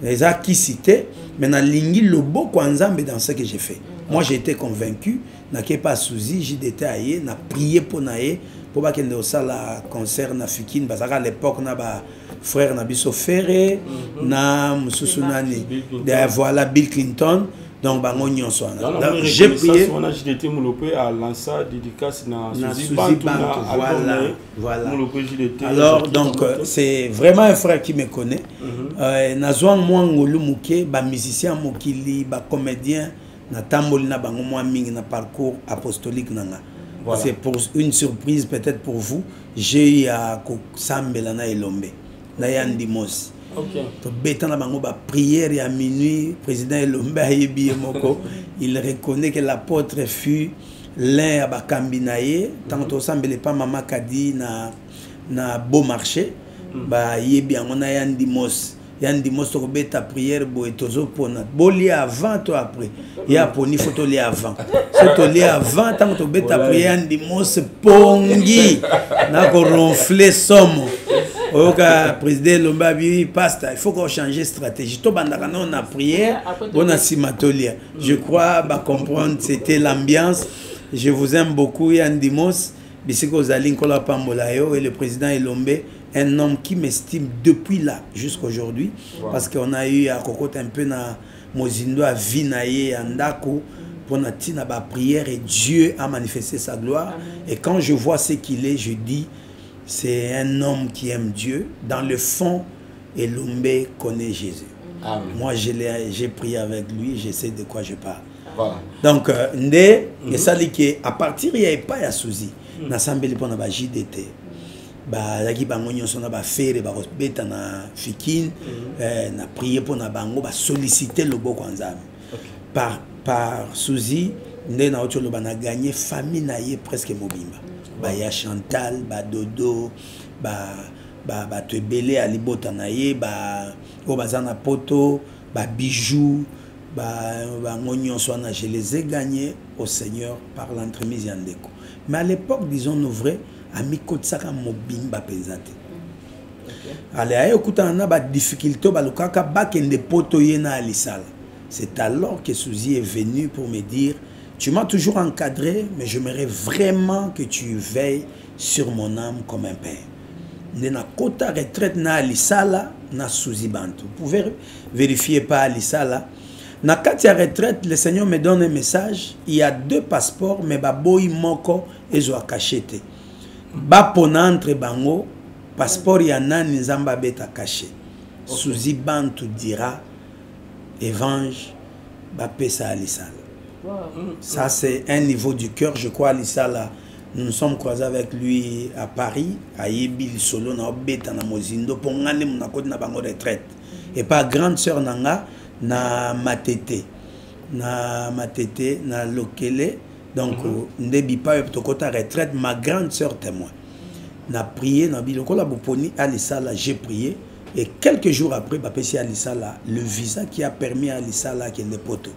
Speaker 1: Les arts qui cités, mais na lingi lobo ko nzambe dans ce que j'ai fait. Moi j'ai été convaincu, na ke pas Suzy JDT aye, na prier pour nae pour ba kende sala concert na Fikine, bazala à l'époque na ba frère Nabiso Ferré, na Moussousounani, voilà Bill Clinton, donc bango soana.
Speaker 2: J'ai prié. On a JDT Moulopé à lancer dédicace na Suzy Bantu,
Speaker 1: voilà. Alors donc c'est vraiment un frère qui me connaît. Nazouan moi ngolu muke, ba musicien mokili, ba comédien, na tamboli na bango moi mingi na parcours apostolique nanga. C'est pour une surprise peut-être pour vous, j'ai eu à Sambela na Elombe. Bétan na bango ba prière à minuit, président Elombe ayebi moko, il reconnaît que l'apôtre fut l'un à Bakambinaye, tant que semble pas maman Kadi na beau marché, ba yebi on a yandimos. Yandimos to beta prière bo etozo pona. Bo li avant to après. Ya poni photo li avant. Photo li avant tant que beta prière yandimos pongi na ko ronfler somme. Oka président Lombabi pasta, il faut qu'on change de stratégie. To bandaka on a prière, on a simatolia. Je crois ba comprendre c'était l'ambiance. Je vous aime beaucoup Yandimos. Bisiko Zalin Kola Pambolayo et le président Elombe, un homme qui m'estime depuis là jusqu'à aujourd'hui, parce qu'on a eu à cocotte un peu na Mozindo à Vinaye Andako pour na tina ba prière et Dieu a manifesté sa gloire. Amen. Et quand je vois ce qu'il est, je dis c'est un homme qui aime Dieu. Dans le fond, Elombe connaît Jésus. Amen. Moi j'ai prié avec lui, je sais de quoi je parle. Voilà. Donc ndé et ça dit que à partir il y a pas ya souci. Na sambeli pona ba JDT. Ba yaki bango nyonso na ba faire ba beta na fikine na prier pona bango ba solliciter le boko nzambe. Par souci ndé na otolo bana gagner famille na ye presque mobimba. Ba ya Chantal, ba Dodo, ba Tebele ali bota na ye, ba o bazana poto, ba Bijou. Je les ai gagnés au Seigneur par l'entremise Yandeko. Mais à l'époque, disons nous vrai, ami Kotsaka Mobimba Pezate. Allez, écoutez, on a des difficultés, c'est alors que Souzy est venu pour me dire, tu m'as toujours encadré, mais j'aimerais vraiment que tu veilles sur mon âme comme un père. Na kota retraite na Alisala na Souzy Bantu. Vous pouvez vérifier pas Alisala. Na katia retraite, le Seigneur me donne un message. Il y a 2 passeports, mais baboy moko ezo akachete. Ba pona entre bango, passeport yana nizamba beta caché. Souzy Bantu dira, Evange, ba pesa Alisala. Ça c'est un niveau du cœur, je crois Alisala. Nous nous sommes croisés avec lui à Paris, à Yebil Solo, na beta na Mozindo, pour ngane muna kodi na bango retraite. Et pas grande sœur nanga, na matete na lokele donc ndebi pa tokota retraite ma grande sœur témoin na prié na biloko la boponi Alisala j'ai prié et quelques jours après bapesi Alisala le visa qui a permis à Alisala qui est poto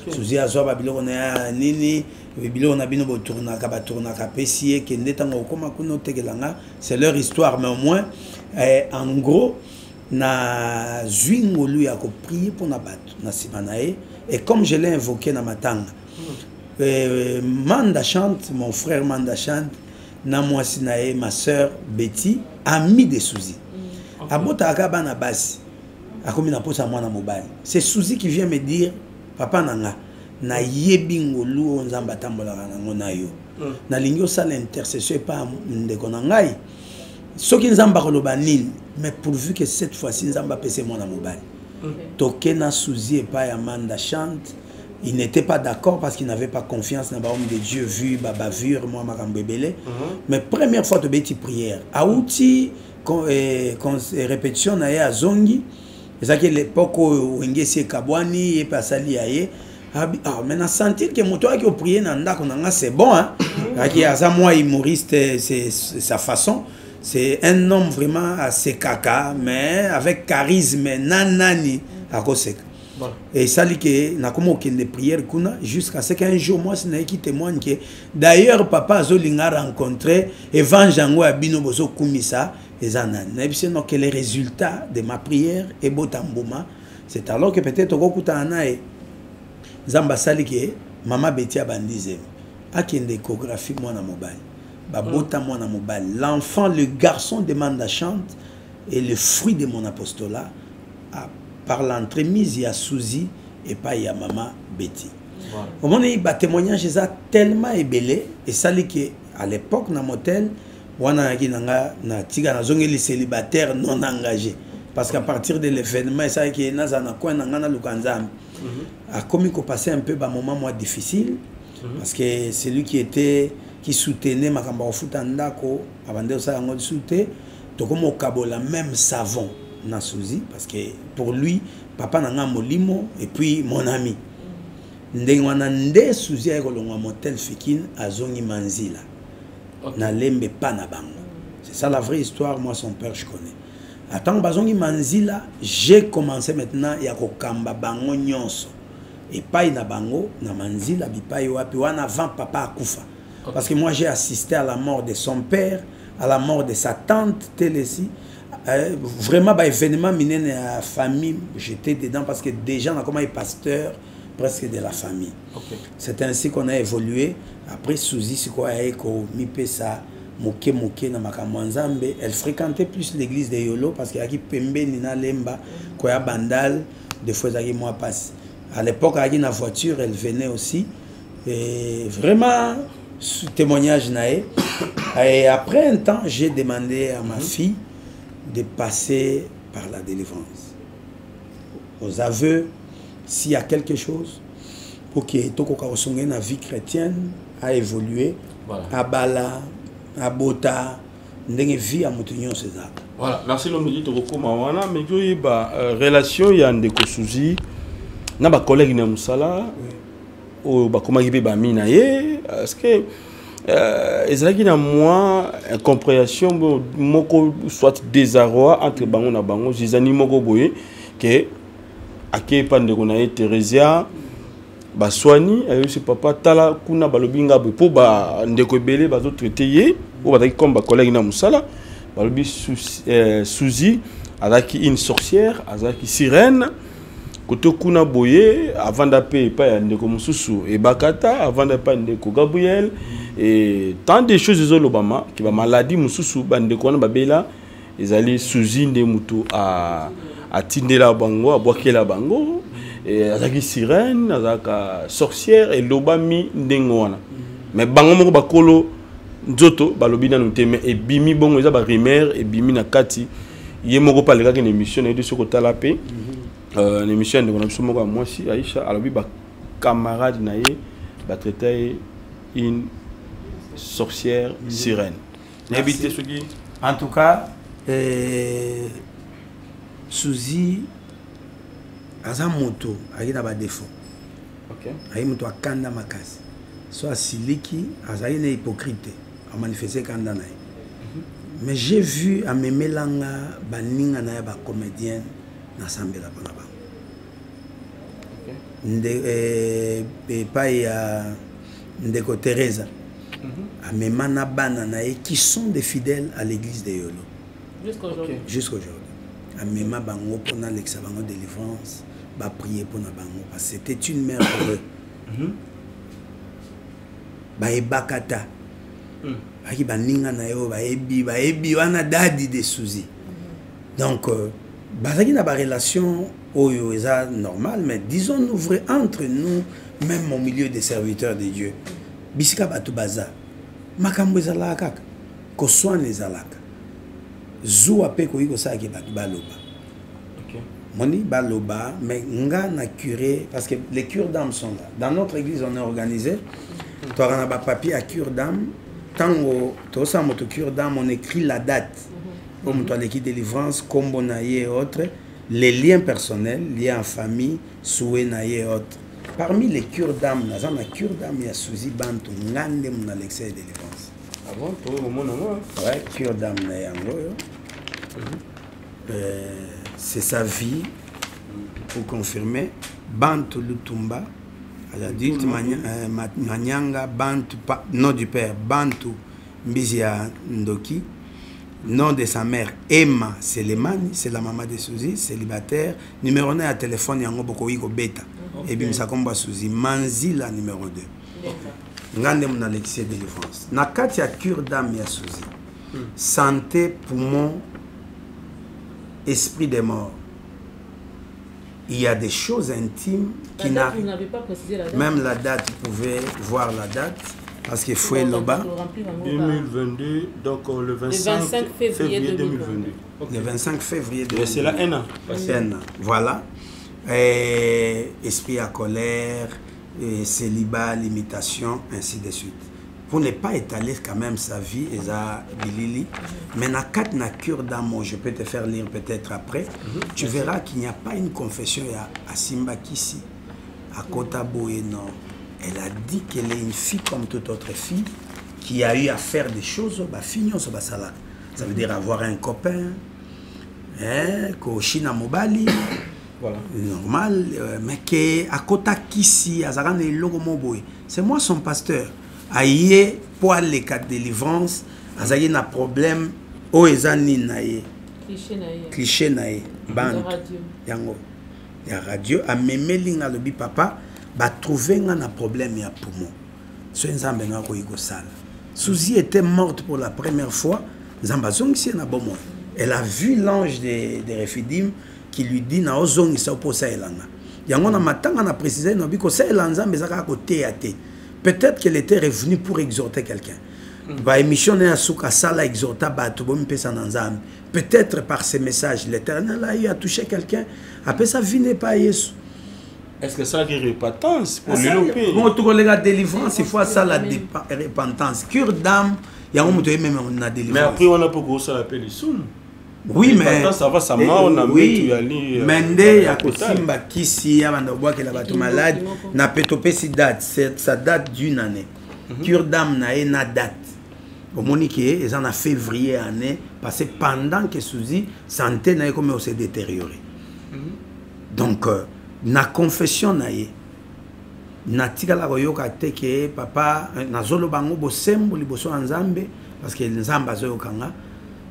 Speaker 1: Souzy azwa ba biloko na nini biloko na bino botourna ka pesi ke ndetango koma kuno tegelanga c'est leur histoire mais au moins en gros na zwingo lui a prié pour na bato na simanae et comme je l'ai invoqué na matanga Manda chante mon frère Manda chante na moi sinae ma sœur Betty amie de Souzy abota akaba na basi akomi na posa mwana mobali c'est Souzy qui vient me dire papa nanga na yebingo lu onzamba tambola nango na yo na lingio sala intercession pas ndeko na ngai soki nzamba koloba nini mais pourvu que cette fois-ci nzamba pese mwana mobali tokena Souzy et pas Amanda chante il n'était pas d'accord parce qu'il n'avait pas confiance dans l'homme de Dieu vu bavure moi makambebele mais première fois to beti prière auti répétition na ya zongi ezaki l'époque où ngesi kabwani et pasali aye mais na sentir que moto aki o prier na ndako nanga c'est bon hein aki aza moi humoriste c'est sa façon. C'est un homme vraiment assez caca, mais avec charisme, nanani, à Kosek. Et ça dit que n'a comme aucune prière jusqu'à ce qu'un jour moi c'est qui témoigne que d'ailleurs papa Zolinga rencontré Evanjango Abino Bozo Kumisa et Zanan. Et puis c'est que les résultats de ma prière et Botamboma, c'est alors que peut-être au Kutana et Zamba sali que maman Betty Abandize a qui une échographie moi na mobile. L'enfant, le garçon de Manda chante et le fruit de mon apostolat par l'entremise il y a Souzy et pas il y a maman Betty. Au moment où il y a témoignage tellement ébélé et ça dit que à l'époque dans motel wana na tiga na zongeli célibataire non engagé parce qu'à partir de l'événement ça qui est na coin na lukanzam a commis qu'on passait un peu un moment moins difficile parce que c'est lui qui soutenait ma kamba ofutandako abande ça ngo souté to comme au kabola même savon na Suzy parce que pour lui papa nanga molimo et puis mon ami ndenge wana nde Suzy a kolongwa motel Fikine azongi manzila na lembe pa na bango. C'est ça la vraie histoire. Moi son père je connais. Attends bazongi manzila j'ai commencé maintenant ya kokamba bango nyonso et pas na bango na manzila bipai wapi wana avant papa akufa. Parce que moi j'ai assisté à la mort de son père, à la mort de sa tante Télési. Vraiment bah événement miné à la famille, j'étais dedans parce que déjà on a commencé pasteur presque de la famille. C'est ainsi qu'on a évolué. Après Suzy c'est quoi eko mi pesa moké na makamwanzambe, elle fréquentait plus l'église de Yolo parce qu'il y a qui pembe nina lemba koya bandal des fois ça qui moi passe. À l'époque avec une voiture, elle venait aussi et vraiment témoignage naé. Et après un temps, j'ai demandé à ma fille de passer par la délivrance. Aux aveux, s'il y a quelque chose pour que la vie chrétienne a évolué, à Bala, à Bota, ndenge vie à Moutignon César.
Speaker 2: Voilà, merci l'homme dit Toko Mawana, mais il y a une relation, il y a un Suzy, il y a un collègue qui Moussala, ou comment il y a un est-ce que il y a moi incompréhension soit désarroi entre bango na bango zizani moko boye que ake pande ko na Teresia baswani ayo si papa tala kuna balobi ngabe po ba ndeko belé bazo traiter ye ou bataki comme ba collègue na musala balobi Suzy azaki une sorcière azaki sirène koto kuna boye avant d'appel pa ndeko mususu et bakata avant d'appel ndeko Gabriel et tant de choses aux Obama qui va maladie mususu bande ko na babela ezali Suzy nde mutu a tindela bango a boakela bango et azaki sirène azaka sorcière et lobami ndengo wana mais bango moko bakolo nzoto balobi na nteme et bimi bongo eza ba rumeur et bimi na kati ye moko paleka ke émission na de soko talape l'émission de biso moko moi si Aïcha alobi ba camarade na ye ba traiter une sorcière sirène.
Speaker 1: En tout cas, Suzy aza moto aki na ba défaut. OK. Ayi moto akanda makasi. Soit siliki azali na hypocrite, a manifester kanda na. Mais j'ai vu à memelanga baninga na ba comédienne na sambela bana ba. OK. Nde pa ya ndeko Teresa. Amemana bananae qui sont des fidèles à l'église de Yolo.
Speaker 3: Jusqu'aujourd'hui.
Speaker 1: Jusqu'aujourd'hui. Amema bango pour na l'examen de délivrance, ba prier pour na bango parce que c'était une mère pour eux. Ba ebakata. Aki baninga na yo ba ebi wana dadi de Suzy. Donc bazaki na ba relation oyo eza normal mais disons-nous vrai entre nous même au milieu des serviteurs de Dieu. Bisika batu baza makambo ezalaka kaka koswana ezalaka zuwa pe koyiko saki batu baloba. OK. Moni baloba mais nga na curé parce que les cures d'âme sont là. Dans notre église on est organisé. Tu as un papier à cure d'âme. Tango to sa moto cure d'âme on écrit la date. Comme toi l'équipe de délivrance combo naie et autres, les liens personnels, liés en famille, souhait naie et autres. Parmi les cures d'âme, la cure d'âme, il y a Suzy Bantu, Ngande mon Alexis de délivrance.
Speaker 2: Ah bon, toi, au moment où
Speaker 1: ouais, cure d'âme, c'est sa vie, pour confirmer. Bantu Lutumba, à l'adulte, Manyanga, Bantu, nom du père, Bantu Mbizia Ndoki, nom de sa mère, Emma Selemani, c'est la maman de Suzy, célibataire, numéro 1 à téléphone, Yango Bokoiko Beta. Et puis, ça combat Suzy. Manzila numéro 2. Ngande mon Alexis de délivrance. Nakati ya cure d'âme ya Suzy. Santé, poumon, esprit des morts. Il y a des choses intimes qui n'arrivent pas. Même la date, vous pouvez voir la date. Parce qu'il faut le bas.
Speaker 2: 2022, donc le 25 février 2022.
Speaker 1: Le 25 février 2022.
Speaker 2: C'est là un an.
Speaker 1: Voilà. Esprit à colère, célibat, limitation, ainsi de suite. pour ne pas étaler quand même sa vie, et ça, Bilili. Mais dans 4 cure d'amour, je peux te faire lire peut-être après, tu verras qu'il n'y a pas une confession à Simba Kissi, à Kota Boé, non. Elle a dit qu'elle est une fille comme toute autre fille, qui a eu à faire des choses, ça veut dire avoir un copain, China Mobali, voilà. Normal, mais qu'à Kota Kissi, c'est moi son pasteur. Aïe, pour les cas de délivrance, Azaye n'a problème, o ezani naïe. Cliché naïe. Bande. Yango. Ya radio, a memelinga lobi papa, ba trouver un problème ya poumon. So nzambe nga ko yiko sala. Suzy était morte pour la première fois, nzamba zongi na bomo. Elle a vu l'ange des Rephidim qui lui dit na ozongi sa pour ça elanga. Yango na matanga na préciser no biko sa elanza mbezaka ko théâtre. Peut-être qu'elle était revenue pour exhorter quelqu'un. Peut-être par ces messages, l'Éternel a eu à toucher quelqu'un. Après ça, vie n'est pas Jésus.
Speaker 2: Est-ce que ça a une repentance pour lui?
Speaker 1: Bon, la délivrance, il faut ça la repentance. Cure d'âme, il y a un moment même on a délivrance.
Speaker 2: Mais après, on a beaucoup ça l'appelle Soum.
Speaker 1: Oui, mais
Speaker 2: ça va, ça m'a, on a mis tout ali.
Speaker 1: Mende ya kosimba kisi ya banda bois que la bateau malade na petopé si date, ça date d'une année. Cure d'âme na date. Au Monique, ils en a février année parce que pendant que Suzy santé na comme s'est détérioré. Donc na confession na tikala koyoka te que papa na zolo bango bosembo liboso nzambe parce que nzamba zo kanga.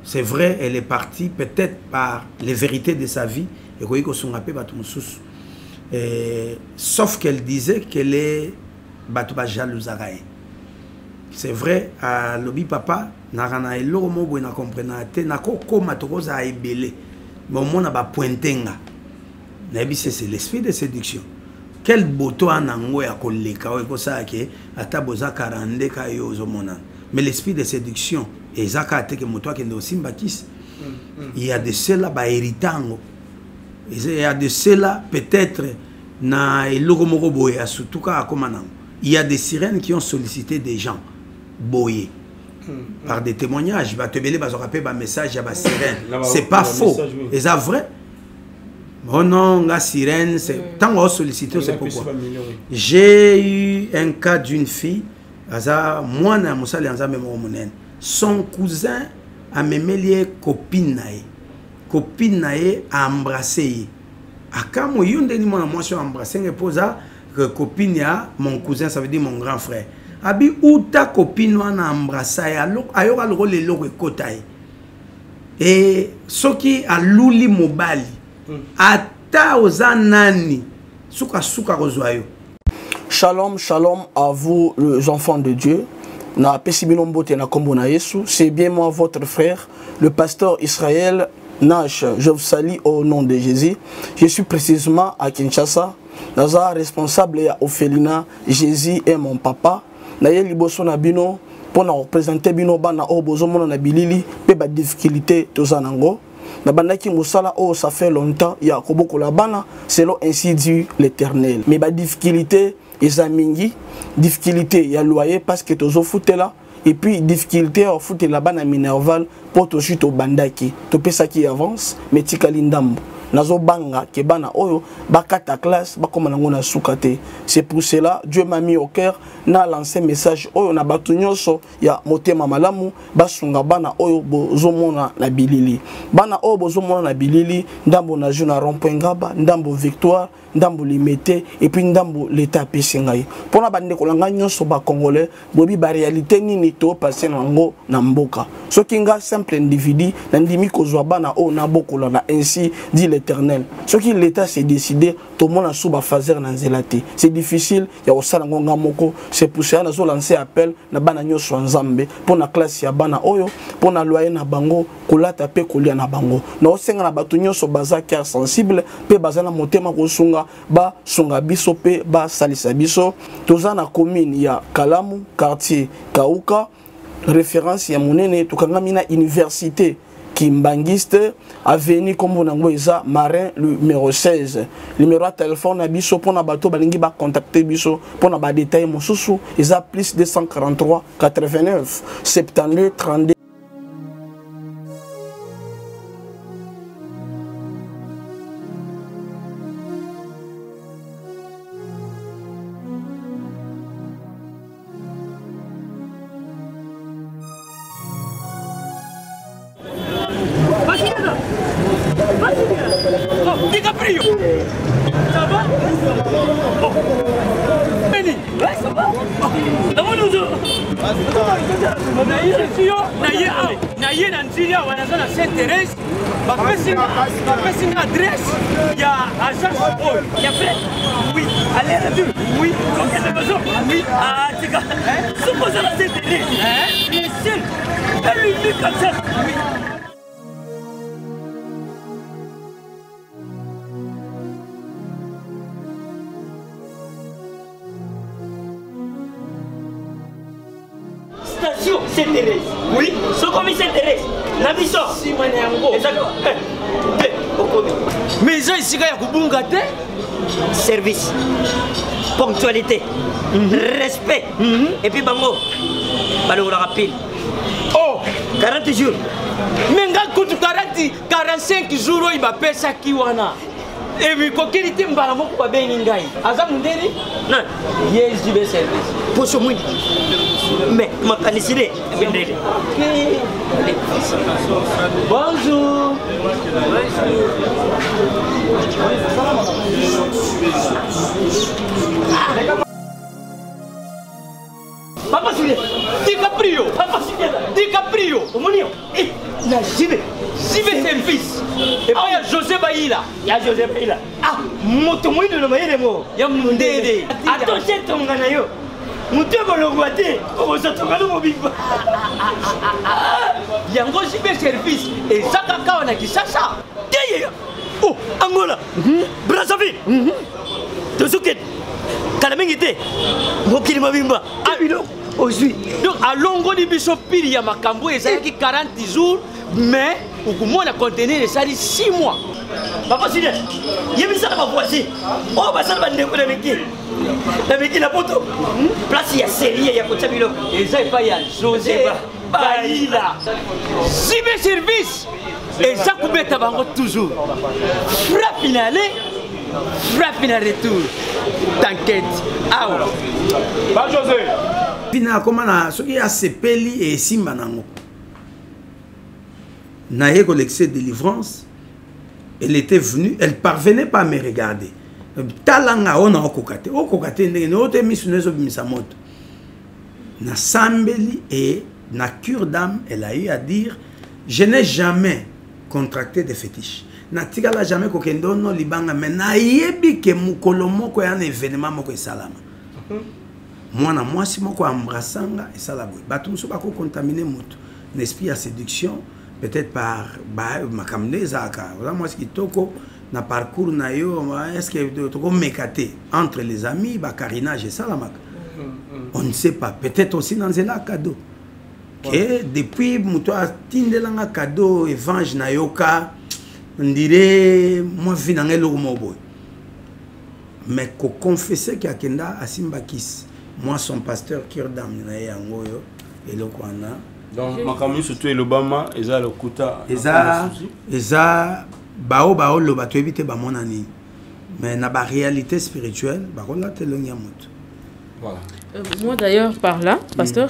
Speaker 1: C'est vrai, elle est partie peut-être par les vérités de sa vie. Sauf qu'elle disait qu'elle est jalouse. C'est vrai, à l'obi papa, n'a elo mo na comprendre te na ko koma to za ebele. Mais au moins na ba pointenga. Na bi c'est l'esprit de séduction. Quel boto anango ya koleka ko sa ke ata boza 42 ka yo zo mona. Mais l'esprit de séduction, et Zaka que moto qui est Simbakis, il y a de cela ba héritango. Il y a de cela peut-être na elogomoko boye surtout ka komanam. Il y a des sirènes qui ont sollicité des gens boyés par des témoignages. Va te belé ba rappeler ba message ya ba sirène. C'est pas faux. Et ça vrai. Oh non, la sirène, c'est tant qu'on sollicité, c'est pourquoi. J'ai eu un cas d'une fille. Son cousin a même copine a embrassé. A quand moi je embrassé copine ya mon cousin, ça veut dire mon grand frère. Abi ou ta copine a embrassé ayoka le rôle le kotaye. Et ce qui a luli mobali ata ozanani suka suka rozoyo.
Speaker 8: Shalom, shalom à vous les enfants de Dieu. C'est bien moi votre frère, le pasteur Israël Nash. Je vous salue au nom de Jésus. Je suis précisément à Kinshasa. Naza responsable à Ophelina. Jésus est mon papa. Naye liboso na bino pour nous représenter bino bana o bozomo na bilili pe ba difficulté tozanango. Na bandaki musala oh ça fait longtemps ya koboko la bana selon ainsi dit l'Éternel. Mais ba difficulté Ezamingi, difficulté ya loyer parce que tozo fouté là et puis difficulté à fouté là-bas na Minerval pour to chute au bandaki to pesa qui avance mais tikali ndambo nazo banga ke bana oyo bakata classe bakoma nango na sukate. C'est pour cela Dieu m'a mis au cœur na lancé message oyo na batu nyonso ya motema malamu basunga bana oyo bozomona na bilili bana oyo bozomona na bilili ndambo na juna rond-point Ngaba ndambo Victoire ndambo limité et puis ndambo l'état pesingai pona bande kolanga nyonso ba congolais bobi ba réalité nini to passer nango na mboka soki nga simple individu na ndimi kozwa bana o na bokola na ainsi dit l'Éternel soki l'état s'est décidé to mona suba fazer na nzelate c'est difficile ya osala ngonga moko. C'est pour ça que nous lancé appel na bana nyonso nzambe pour na classe ya bana oyo pour na loyer na bango kolata pe kolia na bango na osenga na batu nyonso baza cœur sensible pe baza na motema kosunga ba sunga biso pe ba salisa biso toza na commune ya Kalamu quartier Kauka référence ya monene tokanga mina université Kimbangiste, avenue comme on a Marin numéro 16. Numéro de téléphone, biso pour na bateau, balingi ba contacter biso pour na ba détail mon sous, ils a plus 243 89 72 32.
Speaker 9: DiCaprio, ça va? Benny, ouais, ça va? Comment nous naye na nzili awa naza na Sainte-Thérèse bapesi nga adresse ya agence oyo ya fait oui aller retour oui okende besoin oui tika supposa na Sainte-Thérèse le ciel elle lui comme ça oui. Station Sainte-Thérèse. Oui, ce commis Sainte-Thérèse. La mission. Si, exactement. Mais ils ont ici qu'il y a Kubungate. Service. Ponctualité. Respect. Et puis, bango. Balou rapide. Oh, 40 jours. Mais quand 45 jours, il va payer ça qui wana. Et puis, quand il était mbala moko ba beningai. Aza mundeni? Non. Yes, du service. Pour ce monde. Mais ma canicide. Bonjour. Papa Julien, DiCaprio, Papa Julien, DiCaprio, Omonio, et la JB service. Et puis il y a José Baïla. Il y a José Baïla. Ah, motomoui de l'Omaïremo. Il y a Mundede. Attention, ton ganayo. Moutego le guaté, on va se trouver le il y a un gros JB service. Et ça, on a dit ça. Oh, Angola, Brazzaville, Tozuket, Kalamingité, Mokili Mabimba, Abino. Donc, à longo de Bishop Pili, il y a ma cambo et ça qui 40 jours, mais au moins la contenir ça dit 6 mois. Papa Sylvain, il y a mis ça dans ma voici. Oh, bah ça va me avec la photo. Place, il y a série, il y a côté Bilo. Et ça, il y a José Baïla. Cyber service. Et ça, vous mettez avant toujours. Frappe finale, frappe finale retour. T'inquiète. Ah ouais. Bah, José.
Speaker 1: Pina comment na ce qui a sepeli et simba nango. Naye l'excès de délivrance. Elle était venue, elle parvenait pas à me regarder. Talanga ona okokate, okokate ndenge ote misunezo bimisamoto. Na sambeli et na cure d'âme, elle a eu à dire je n'ai jamais contracté de fétiche. Na tigala jamais kokendo no libanga mais na yebi ke mukolo moko ya un événement moko salama. Mwana mwasi moko ambrasanga et ça la boy. Batum so bako contaminer mutu. L'esprit à séduction peut-être par ma kamneza ka. Voilà moi ce qui toko na parcours na yo est-ce que toko mekate entre les amis ba carinage et ça la mak. On ne sait pas, peut-être aussi dans un cadeau. Que depuis muto atindelanga cadeau évangile na yoka on dirait moi vinangelo moboy. Mais ko confesser qu'il y a kenda asimbakis. Moi, son pasteur qui est dans Yangoyo et le Kwana.
Speaker 2: Donc, ma famille surtout est l'Obama, et ça le Kuta.
Speaker 1: Et ça, bao le bateau évite ba mon année. Mais na ba réalité spirituelle, ba on la telonyamut.
Speaker 3: Voilà. Moi d'ailleurs par là, pasteur,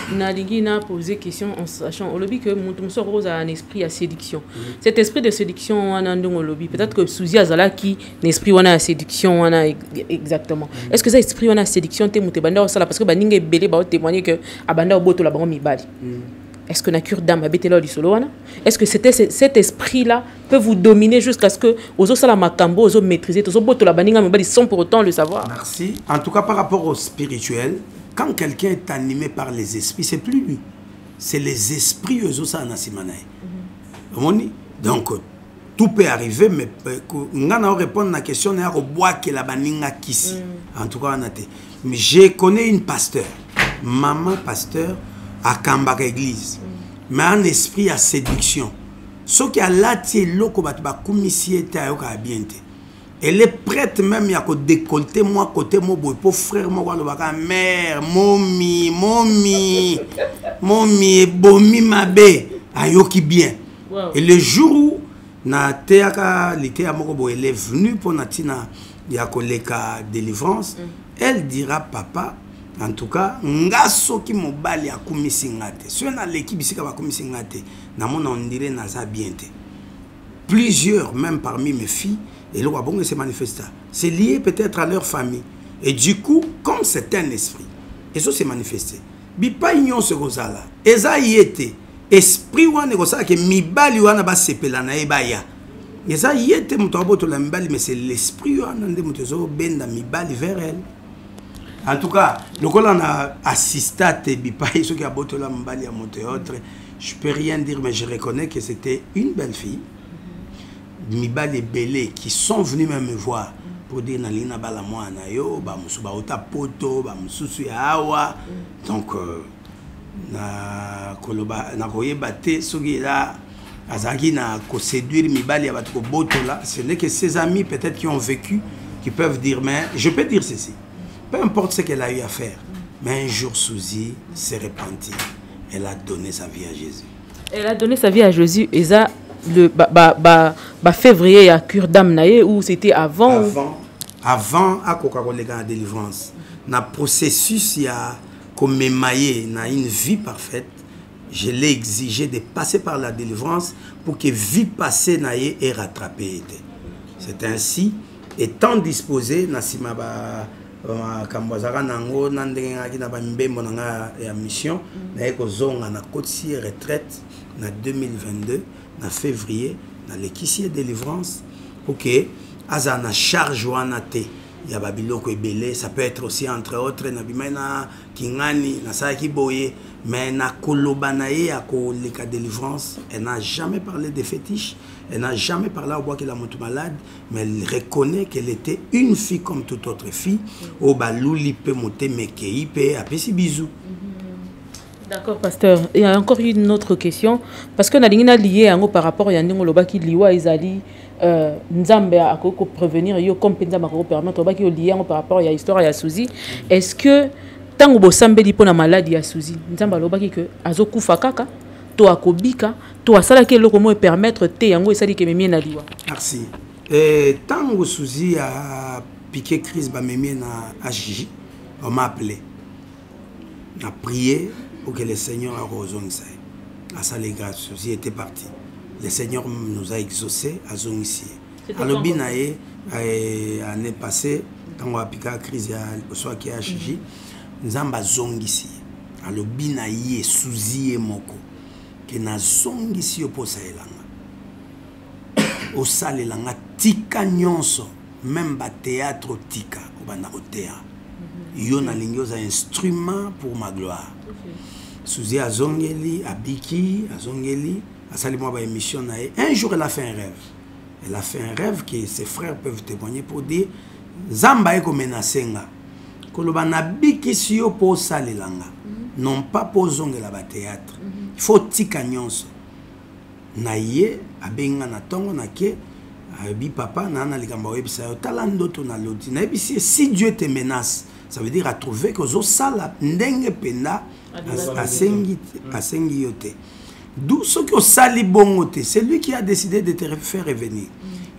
Speaker 3: Nalingi n'a posé question en sachant au lobby que mon rose a un esprit à séduction. Cet esprit de séduction on a au lobby. Peut-être que Souzi Azala qui l'esprit on a à séduction on a exactement. Est-ce que ça esprit on a séduction te mute banda osala parce que baninge belé ba témoigner que abanda oboto la bango mibali. Est-ce que la cure d'âme habite là du solo wana? Est-ce que cet esprit là peut vous dominer jusqu'à ce que aux osala makambo aux maîtriser tous oboto la baninga mibali sans pour autant le savoir?
Speaker 1: Merci. En tout cas par rapport au spirituel, quand quelqu'un est animé par les esprits, c'est plus lui. C'est les esprits eux aussi en asimanaï. Donc, tout peut arriver, mais on a répondre à la question, on a rebois que la baninga kisi. En tout cas, on a été. Mais je connais une pasteur, maman pasteur, à Kambaka église. Mais un esprit à séduction. Ce qui a lati loko batuba commissie te ayoka bien te. Elle est prête même à décolleter moi côté mon boy pour frère moi le mère momi bomi mabe ayoki bien. Wow. Et le jour où na teaka l'été à moko elle est venue pour natina ya koleka délivrance, elle dira papa en tout cas ngaso ki mobali akumisi ngate. So na l'équipe ici ka bakumisi ngate na mona on dirait naza bien te. Plusieurs même parmi mes filles et le Wabongo se manifesta. C'est lié peut-être à leur famille. Et du coup, comme c'est un esprit, et ça s'est manifesté. Bipa ignon se gozala. Eza yete. Esprit wane gozala ke mibali wana ba sepela na ebaya. Eza yete mutobo to la mibali, mais c'est l'esprit wana nde mutozo benda mibali vers elle. En tout cas, le col on a assisté à Bipa et ceux qui a boto la mibali à monter autre. Je peux rien dire, mais je reconnais que c'était une belle fille. Mibali belé qui sont venus même me voir pour dire nalina bala mwana yo ba musuba ota poto ba mususu ya awa donc na koloba na koyeba te soki là azaki na ko séduire mibali ya bato ko botola. Ce n'est que ses amis peut-être qui ont vécu qui peuvent dire, mais je peux dire ceci, peu importe ce qu'elle a eu à faire, mais un jour Suzy s'est repentie, elle a donné sa vie à Jésus.
Speaker 3: Elle a donné sa vie à Jésus et ça le février à cure d'âme naïe ou c'était avant
Speaker 1: avant à Coca-Cola délivrance na processus ya comme émaillé na une vie parfaite. Je l'ai exigé de passer par la délivrance pour que vie passée naïe est rattrapée. C'est ainsi étant disposé na sima ba kambazaka nango nandenga ki na ba mbembo na ya mission na ko zonga na côte retraite na 2022 na février dans l'équissier délivrance pour que azana charge wana te ya babiloko ebele. Ça peut être aussi entre autres na bimena kingani na saki boye mais na koloba na ye ya koleka délivrance. Elle n'a jamais parlé de fétiche, elle n'a jamais parlé au bois qu'elle a monté malade, mais elle reconnaît qu'elle était une fille comme toute autre fille au baluli pe monter mekei pe apesi bisou.
Speaker 3: D'accord, pasteur. Il y a encore une autre question. Parce que nous avons lié par rapport à Yandingo Lobaki Liwa Izali, Nzambe a prévenir, yo comme Nzambe a permettre, Lobaki lié par rapport à l'histoire de Suzy. Est-ce que tant que vous savez pour la maladie de Suzy, Nzambe Lobaki que Azoku Fakaka, toi Kobika, toi ça qui est le comment permettre te yango et ça dit que memie na liwa.
Speaker 1: Merci. Tant que Suzy a piqué crise ba memie na HJ, on m'a appelé, on a prié pour que le Seigneur a rejoint ça. À ça les grâces, Suzy était parti. Le Seigneur nous a exaucés à zone ici. À l'obinae, l'année passée, quand on a piqué la crise, soit qui a HJ, nous avons zone ici. À l'obinae, Suzy et Moko. Que na zone ici au posa elanga. Au sale elanga tika nyonso, même ba théâtre tika, au bana au théâtre. Yon a l'ingiosa instrument pour ma gloire. Suzy a zongeli, a biki, a zongeli, a sali moi ba émission nae. Un jour elle a fait un rêve. Elle a fait un rêve que ses frères peuvent témoigner pour dire Zamba eko menacenga. Koloba na biki si yo po sale langa. Non pas pour zongela ba théâtre. Il faut tika nyonso. Naye abenga na tongo na ke abi papa na na likamba webisa yo talando to na loti. Na ebisi si Dieu te menace, ça veut dire à trouver que zo sala ndenge penda asengi yote. D'où ce que sali bongote, c'est lui qui a décidé de te faire revenir.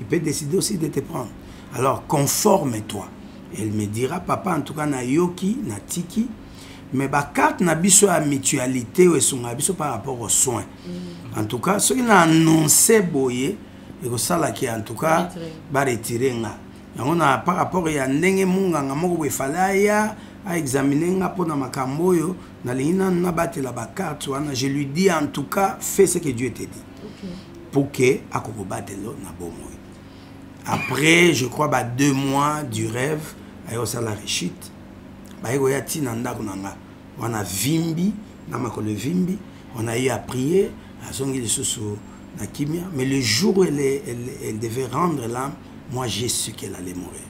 Speaker 1: Il peut décider aussi de te prendre. Alors conforme-toi. Elle me dira papa en tout cas na yoki na tiki. Mais ba carte na biso à mutualité ou songa biso par rapport aux soins. En tout cas, ce qui a annoncé boye et que ça là qui en tout cas va retirer nga. On a par rapport à ndenge munga nga moko we falaya à examiner nga pona makambo yo na lina na batela ba carte wana. Je lui dis en tout cas fais ce que Dieu te dit. Pour que akoko batelo na bomoy. Après je crois 2 mois du rêve ayo ça la rechute. On a vimbi, on a eu à prier, mais le jour où elle devait rendre l'âme, moi j'ai su qu'elle allait mourir.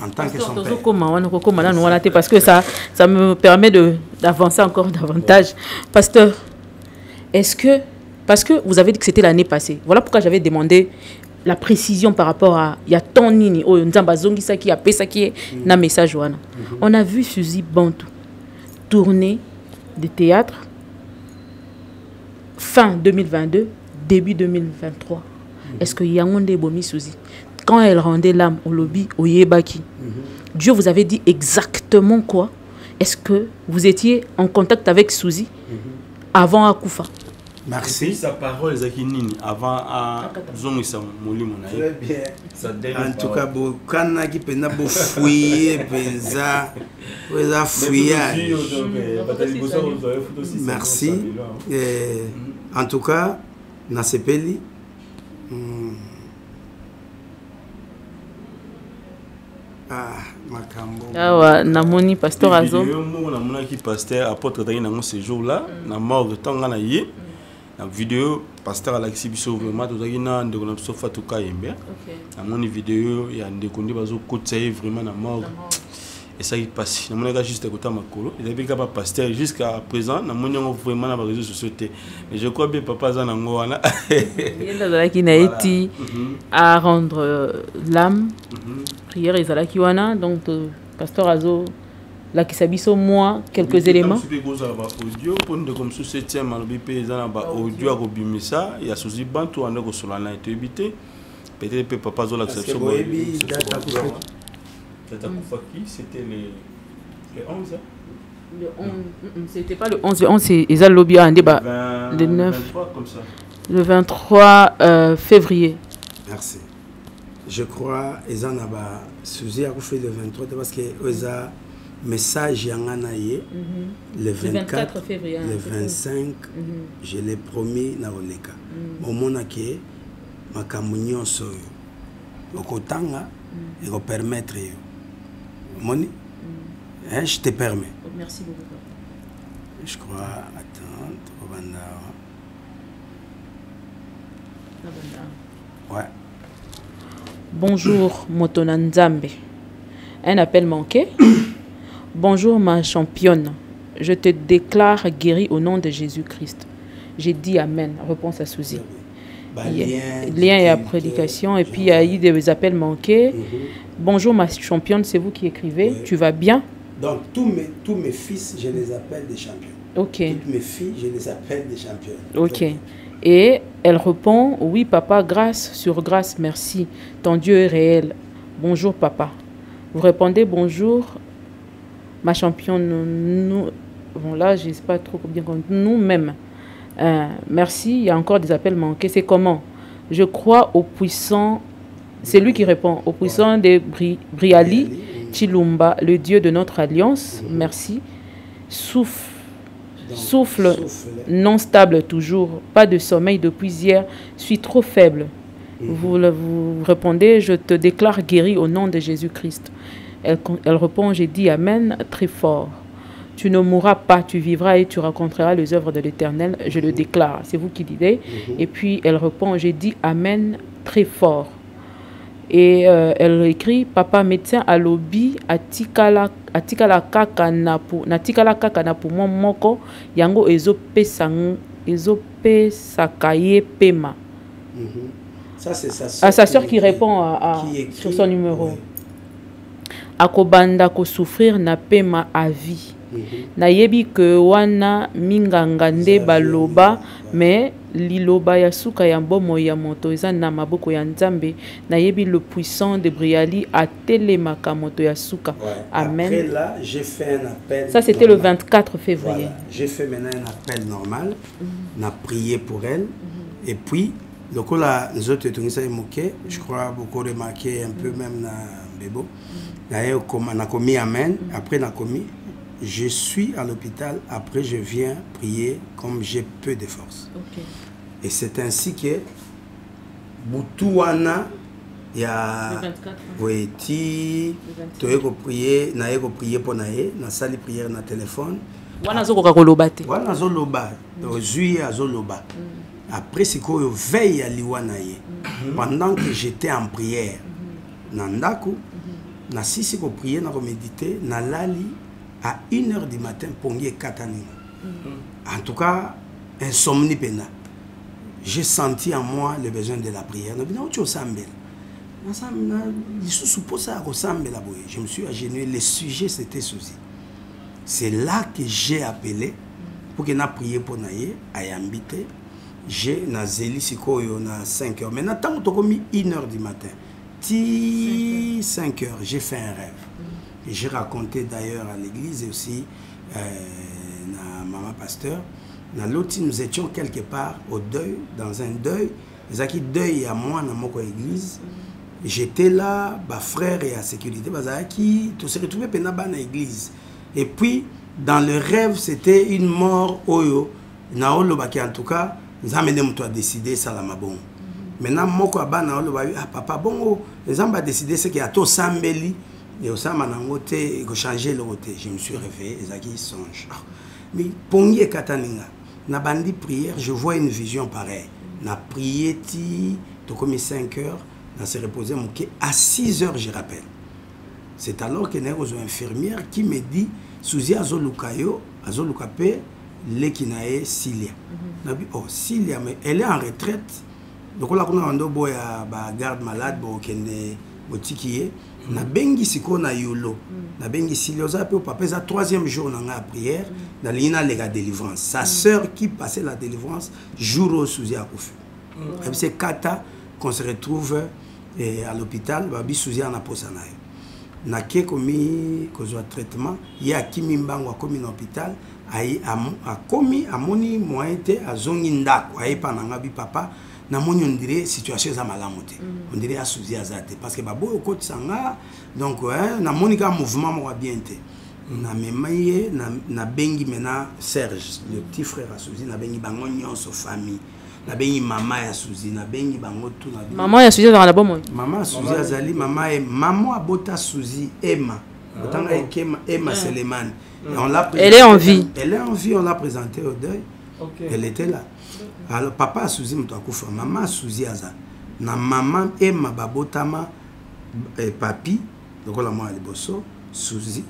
Speaker 1: En tant que son père.
Speaker 3: Parce que ça me permet d'avancer encore davantage. Pasteur, est-ce que Parce que vous avez dit que c'était l'année passée. Voilà pourquoi j'avais demandé la précision par rapport à il y a ton nini oh nzamba zongi ça qui a payé ça qui est na message wana. On a vu Suzy Bantou tourner de théâtre fin 2022 début 2023. Est-ce que Yangonde Bomi Suzy quand elle rendait l'âme au lobby au Yebaki Dieu vous avait dit exactement quoi? Est-ce que vous étiez en contact avec Suzy avant Akoufa?
Speaker 1: Merci.
Speaker 2: Sa parole Zakinini avant à Zongisa Molimo.
Speaker 1: Très bien. En tout cas, Bokana qui peut pas fouiller, penza, penza fouillage. Merci. En tout cas, Nasepeli.
Speaker 3: Ah ouais, namoni pasteur Azo.
Speaker 2: Namoni pasteur apôtre dans mon séjour là, na mort de temps na yé. La vidéo pasteur Alexis Bisso vraiment tout ça de comme ça Fatou Kayembe. Namoni vidéo il y a des conditions bazo côté vraiment na mort. Et ça il passe. Namoni ga juste écouter makolo. Il est pas pasteur jusqu'à présent namoni vraiment na réseaux sociaux. Mais je crois bien papa za nango wana.
Speaker 3: Il y a qui n'a été à rendre l'âme. Prière et Zalaki wana donc pasteur Azo la qui s'habille sur moi quelques éléments.
Speaker 2: Audio pour nous comme sous 7e malobi paysan ba audio a kobimisa ya Suzy Bantou anda ko solana été évité peut-être papa zo l'acception c'était le 11
Speaker 3: le 11 c'était pas le 11 le 11 c'est Ezal Lobby a un débat le 9
Speaker 2: comme ça
Speaker 3: le 23 février.
Speaker 1: Merci. Je crois Ezan aba Suzy a fait le 23 parce que Eza message yanganaye le 24 février le 25 je l'ai promis na oleka omona ke makambo nyonso okotanga et ko permettre yo moni je te permets.
Speaker 3: Merci beaucoup.
Speaker 1: Je crois attends Robanda. Ouais.
Speaker 3: Bonjour Motona Nzambe. Un appel manqué. Bonjour ma championne. Je te déclare guéri au nom de Jésus-Christ. J'ai dit Amen. Réponse à Suzy. Lien et à prédication. Et puis il y a eu des appels manqués. Bonjour ma championne, c'est vous qui écrivez. Oui. Tu vas bien?
Speaker 1: Donc tous mes fils, je les appelle des champions.
Speaker 3: Ok.
Speaker 1: Toutes mes filles, je les appelle des championnes.
Speaker 3: Ok. Et elle répond, oui papa, grâce sur grâce, merci. Ton Dieu est réel. Bonjour papa. Vous répondez bonjour ma championne. Nous, bon là, je ne sais pas trop bien nous-mêmes. Merci, il y a encore des appels manqués. C'est comment? Je crois au puissant, c'est lui qui répond, au puissant de Briali Chilumba, le Dieu de notre alliance. Merci. Souffle non stable toujours, pas de sommeil depuis hier, suis trop faible. Vous répondez, je te déclare guéri au nom de Jésus-Christ. Elle répond, j'ai dit Amen très fort. Tu ne mourras pas, tu vivras et tu raconteras les œuvres de l'Éternel, je le déclare. C'est vous qui dites. Et puis elle répond, j'ai dit Amen très fort. Et elle écrit, papa médecin à lobby, atikala kaka na pour moi moko, yango ezope sakaye pema.
Speaker 1: Ça c'est sa
Speaker 3: soeur. Sa soeur qui répond sur son numéro. Ouais. Akobanda ko souffrir na pema à vie. Nayebi que wana mingangande baloba mais liloba ya suka ya mbomo ya moto eza na maboko ya Nzambe nayebi le puissant de Briali a telemaka moto ya suka. Amen.
Speaker 1: Après là, j'ai fait un appel.
Speaker 3: Ça c'était le 24 février.
Speaker 1: Voilà. J'ai fait maintenant un appel normal, on a prié pour elle et puis les autres je crois beaucoup remarqué un peu même na bebo. On a commis Amen, après on a commis je suis à l'hôpital, après je viens prier comme j'ai peu de force. Okay. Et c'est ainsi que Boutouana, il y a oui, tu prier, na prier pour naé, na salle prière na téléphone.
Speaker 3: Wana zo ko kolobate.
Speaker 1: Wana zo loba, ozuye azoloba. Après c'est quoi veille à liwana ye. Pendant que j'étais en prière, nandaku, na sisi ko prier na ko méditer, na lali à 1 h du matin, Pongi et Katani. En tout cas, insomnie pena. j'ai senti en moi le besoin de la prière. Je me suis agenouillé, le sujet c'était ceci. C'est là que j'ai appelé pour que na prié pour naïe ayambité. J'ai na zeli sikoyo na 5 heures. Maintenant tant que j'ai mis 1 heure du matin, 5 heures, j'ai fait un rêve. Et j'ai raconté d'ailleurs à l'église et aussi na maman pasteur. Dans l'autre, nous étions quelque part au deuil, dans un deuil. Zaki deuil à moi dans mon église. J'étais là, bah frère et à sécurité, qui tout se retrouvait dans l'église. Et puis dans le rêve, c'était une mort oyo. Naolo baki en tout cas, nous amenons toi décider ça la mabon. Maintenant moko aba naolo ba papa bon, les gens va décider c'est qu'il y a tout sambeli et au sama nangote et que changer le côté. Je me suis réveillé, Zaki songe. Mais pongi kataninga. Na bandi prière, je vois une vision pareille. Na prié ti, to comme 5 heures, na se reposer mon à 6 heures, je rappelle. C'est alors que n'est une infirmière qui me dit Suzy azolukayo, azolukape lekinae Cilia. Na bi oh Cilia mais elle est en retraite. Donc là on a ando boya ba garde malade bo kende botikiye. Na bengi siko na yolo. Na bengi Cilia za pe papa za 3e jour na nga prière. Dans l'ina lega délivrance. Sa sœur qui passait la délivrance jour au Suzy a kofu. Et c'est Kata qu'on se retrouve à l'hôpital, babi Suzy en a posanayo. Na ke komi kozwa traitement, ya kimi mbango a komi na hôpital, a komi amoni moite azongi ndako, ayi pa na ngabi papa, na moni on dirait situation za malamu te. On dirait a Suzy azate parce que babo okoti sanga, donc na moni ka mouvement mo bien te. Na memaye na bengi mena Serge, le petit frère à Suzy, na bengi bango nyonso famille. Na bengi maman ya Suzy, na bengi bango tout na bengi.
Speaker 3: Maman ya Suzy dans la bonne.
Speaker 1: Maman Suzy azali, maman abota Suzy Emma. Otanga Emma Seleman.
Speaker 3: Elle est en vie.
Speaker 1: Elle est en vie, on l'a présentée au deuil. Elle était là. Alors papa Suzy mutakufa, maman Suzy aza. Na maman Emma babotama papi, donc la moi liboso, Suzy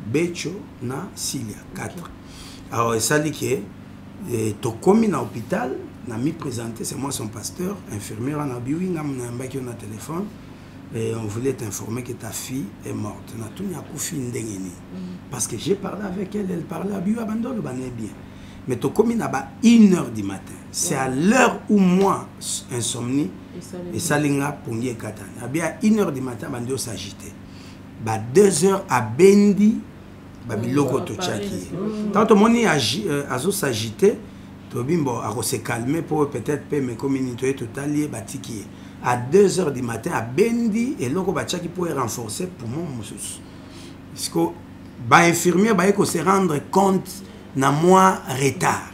Speaker 1: Becho na Cilia 4. Alors ça dit que tokomi na hôpital na mi présenté, c'est moi son pasteur, infirmière na biwi na mbaki na téléphone et on voulait t'informer que ta fille est morte. Na tout nya kufi ndengeni. Parce que j'ai parlé avec elle, elle parlait à biwi abandonne bané bien. Mais tokomi na ba 1h du matin. C'est à l'heure où moi insomnie et salinga pongi katana. À 1h du matin bando s'agiter. Ba 2h à Bendi babiloko to tchaki. Tant que moni azo s'agiter, tobimbo a se calmer pour peut-être payer mes communautés totalier batiki. À 2h du matin à Bendi et loko batchaki pour renforcer pour mon musus. Parce que ba infirmier ba ko se rendre compte na moi retard.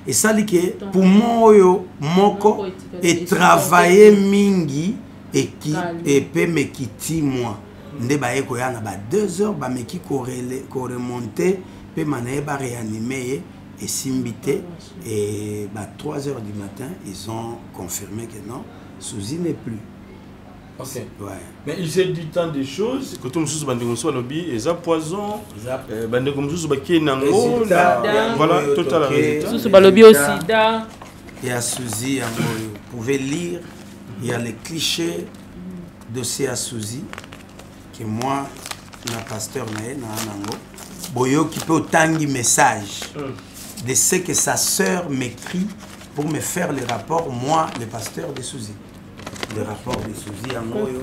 Speaker 1: Et ça dit que pour moi moko et travailler mingi et qui et peut me quitter moi. Nde ba eko ya na ba 2h ba meki ko remonter pe manaye ba réanimer et s'imbiter et ba 3h du matin ils ont confirmé que non Suzy n'est plus.
Speaker 2: OK. Ouais. Mais il s'est dit tant de choses que tout le monde bande comme ça lobby et ça poison bande comme ça ba ki nango voilà total résultat.
Speaker 3: Sous ba lobby au sida.
Speaker 1: Et à Suzy vous pouvez lire il y a les clichés de ces à Suzy que moi, le pasteur Nango, Boyo qui peut autant de messages de ce que sa sœur m'écrit pour me faire le rapport, moi, le pasteur de Suzy. Le rapport de Suzy en Boyo.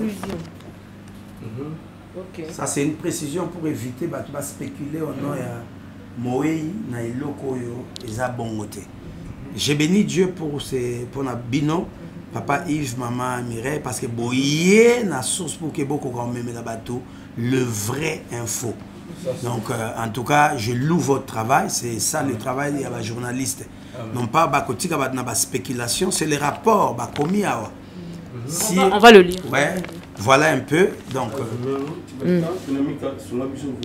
Speaker 1: Ça, c'est une précision pour éviter de spéculer au nom de Moei, Nailoko, et Zabongote. J'ai béni Dieu pour notre bino. Papa Yves, maman Mireille, parce que boyé na source pour que beaucoup grand même la bateau le vrai info. Donc en tout cas, je loue votre travail, c'est ça le travail des journalistes. Non pas bakotika na spéculation, c'est les rapports commis à.
Speaker 3: Si on va le lire.
Speaker 1: Ouais, voilà un peu donc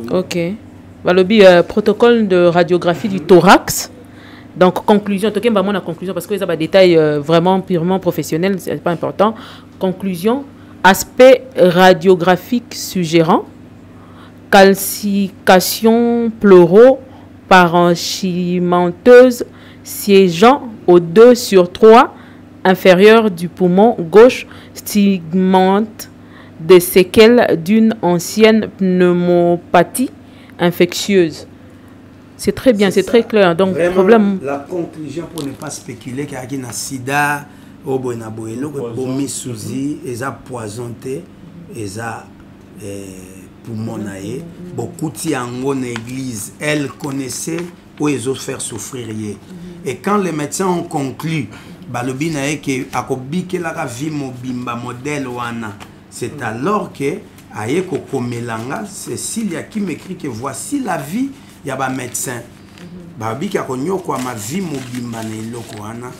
Speaker 3: OK. Balobi protocole de radiographie du thorax. Donc, conclusion, toquez vraiment la conclusion parce que ça va détail vraiment purement professionnel, c'est pas important. Conclusion, aspect radiographique suggérant, calcification pleuro parenchymenteuse siégeant au 2 sur 3 inférieur du poumon gauche, stigmate des séquelles d'une ancienne pneumopathie infectieuse. C'est très bien, c'est très clair. Donc,
Speaker 1: vraiment,
Speaker 3: problème.
Speaker 1: la conclusion pour ne pas spéculer qu'il y a un sida, au bonaboelo, bomi souzi, ils ont poisonné, ils ont poumon naé. Beaucoup de l'église, elle connaissait où ils ont fait souffrir. Et quand les médecins ont conclu, balobi naé que akobi que la vie mobimba modèle wana, c'est alors que ayeko komelanga, Cécilia qui m'écrit que voici la vie. Il y a un médecin. Babi qui a connu quoi ma vie mobimba wana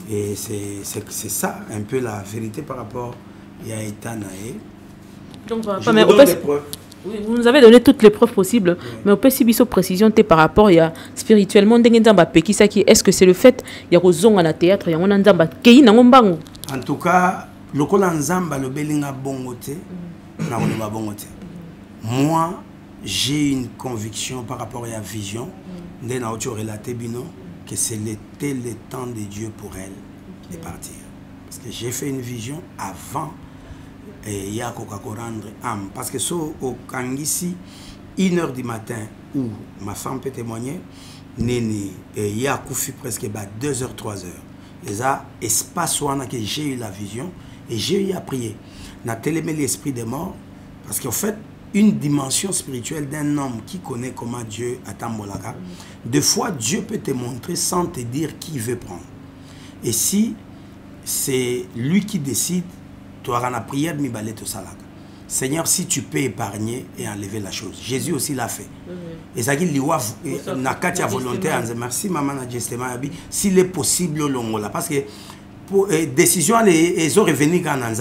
Speaker 1: et c'est ça un peu la vérité par rapport à Etanae.
Speaker 3: Donc mais vous nous avez donné toutes les preuves possibles, mais on peut si biso précision par rapport à spirituellement est-ce que c'est le fait il y a rozonga na théâtre ya ngona nzamba kei na ngombango.
Speaker 1: En tout cas lokola nzamba lo belinga bongote na ngoma bongote. Moi j'ai une conviction par rapport à la vision de na autre relaté bino que c'était le temps de Dieu pour elle de partir. Parce que j'ai fait une vision avant et il y a qu'à rendre âme. Parce que au Kangisi, 1h du matin, où ma femme peut témoigner, il y a Koufi presque 2h, 3h. Et ça, espace où que j'ai eu la vision et j'ai eu à prier. On a télémé l'esprit des morts parce qu'en fait, une dimension spirituelle d'un homme qui connaît comment Dieu attend Molaka, des fois Dieu peut te montrer sans te dire qui veut prendre. Et si c'est lui qui décide, tu auras la prière de Mibale Salaka. Seigneur, si tu peux épargner et enlever la chose. Jésus aussi l'a fait. Et ça dit, il volonté, merci maman, s'il est possible, parce que pour décision, ils ont revenu quand on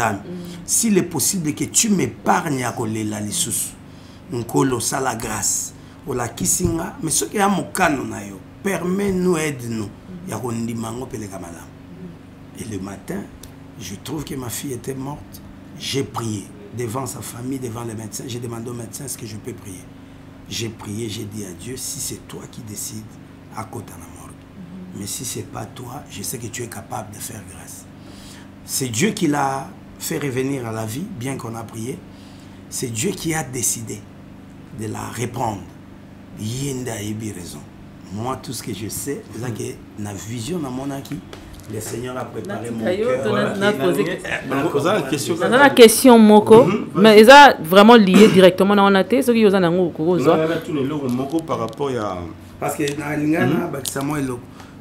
Speaker 1: s'il est possible que tu m'épargnes à la lissous, on ça la grâce, ou la kissinga, mais ce qui est à mon canon, permets-nous, aide-nous, il y a un dimanche, et le matin, je trouve que ma fille était morte. J'ai prié devant sa famille, devant les médecins. J'ai demandé aux médecins est-ce que je peux prier. J'ai prié, j'ai dit à Dieu, si c'est toi qui décides, à côté de la mort. Mais si ce n'est pas toi, je sais que tu es capable de faire grâce. C'est Dieu qui l'a fait revenir à la vie, bien qu'on a prié. C'est Dieu qui a décidé de la reprendre. Yenda a eu raison. Moi, tout ce que je sais, c'est que la vision dans mon acquis, le Seigneur a préparé mon cœur.
Speaker 3: La question, Moko, mais ils ont vraiment lié directement dans la tête. Ce qui est
Speaker 2: par rapport à.
Speaker 1: Parce que dans l'Ingana,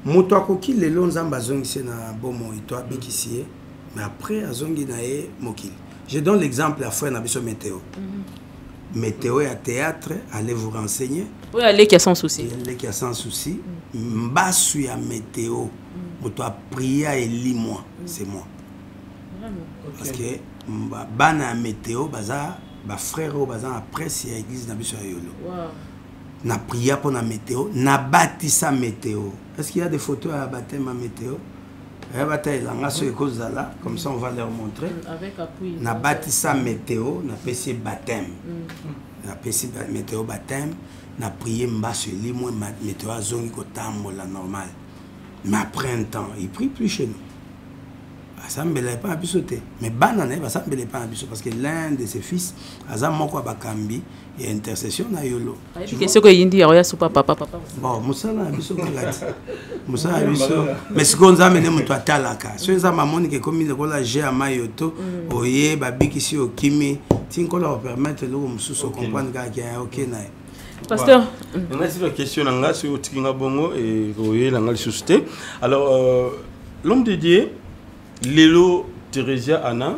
Speaker 1: moto akoki lelo nzamba zongisi na bomo ito abekisi mais après azongi na e mokili. Je donne l'exemple à frère na biso météo. Météo et à théâtre, allez vous renseigner.
Speaker 3: Oui, allez qui a sans souci.
Speaker 1: Allez qui a sans souci. Mbasu ya météo. Moto a prié et lit moi, c'est moi. Parce que bana météo baza ba frère au baza après si église na biso yolo. Na prié pour la météo, na bâtissa météo. Est-ce qu'il y a des photos à baptême à météo? Comme ça on va leur montrer.
Speaker 3: Avec appui.
Speaker 1: Na bâtissa météo, na pesi baptême. Na pesi météo baptême, na prié mbasu li moi météo azongi ko tambola normal. Mais après un temps, il prie plus chez nous. Ça ne me pas à bisoter. Mais banane, ça ne me pas à bisoter parce que l'un de ses fils, Azam Moko Bakambi, il y a intercession à Yolo.
Speaker 3: Qu'est-ce que il dit à papa papa.
Speaker 1: Bon, Moussa n'a biso Moussa a biso. Mais ce qu'on a mené mon toit talaka. Ce ça m'a montré que comme il a j'ai à Mayoto, oye, babi qui si au kimi, tiens qu'on leur permettre de nous comprendre qu'il y a ok naï.
Speaker 3: Pasteur,
Speaker 2: on a une question sur Tikinga Bongo et Royer Langal Susté. Alors, l'homme de Dieu, Lélo Thérésia Anna,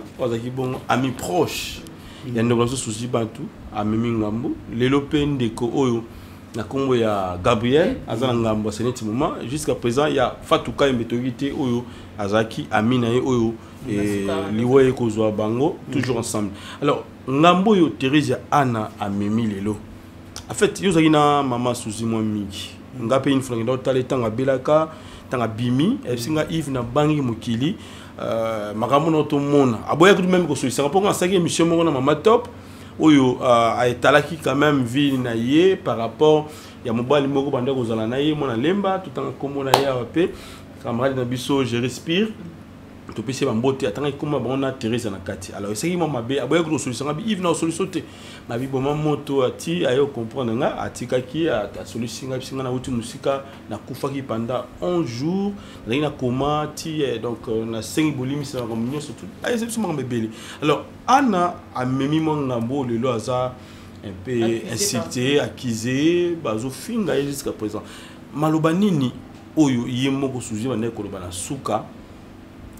Speaker 2: ami proche, il y a un souci bantou, ami Mingambo, Lélo Pendeko Oyo, na Congo il y a Gabriel, Azangambo, c'est un moment. Jusqu'à présent, il y a Fatouka et Métorité Oyo, Azaki, Aminae Oyo, et Liwaye Kozwa Bango, toujours ensemble. Alors, Ngambo yo Thérésia Anna, Amimi Lélo. En fait, yo zagina mama souci moi midi. Ngape une fois dans tale tanga belaka, tanga bimi, et singa Yves na bangi mokili, makambo na to mona. Aboya tout même ko souci. Ça rapport à ça que émission mona mama top. Oyo a etalaki quand même vie na yé par rapport ya mobali moko banda kozala na ye mona lemba tout en komona ya wape camarade na biso je respire to pese ba mbote atanga ikoma ba on a Teresa na kati alors c'est qui mama be aboya ko solution ngabi Yves na solution te na bi boma moto ati ayo comprendre nga atika ki a solution ngabi singa na uti musika na kufaki pendant 11 jours na koma ti donc na 5 bolimi ça comme nyonso tout ay c'est suma bebele alors ana a memi mon ngambo lelo aza un peu incité accusé bazo finga jusqu'à présent maloba nini oyo yemo ko sujet bande ko loba na suka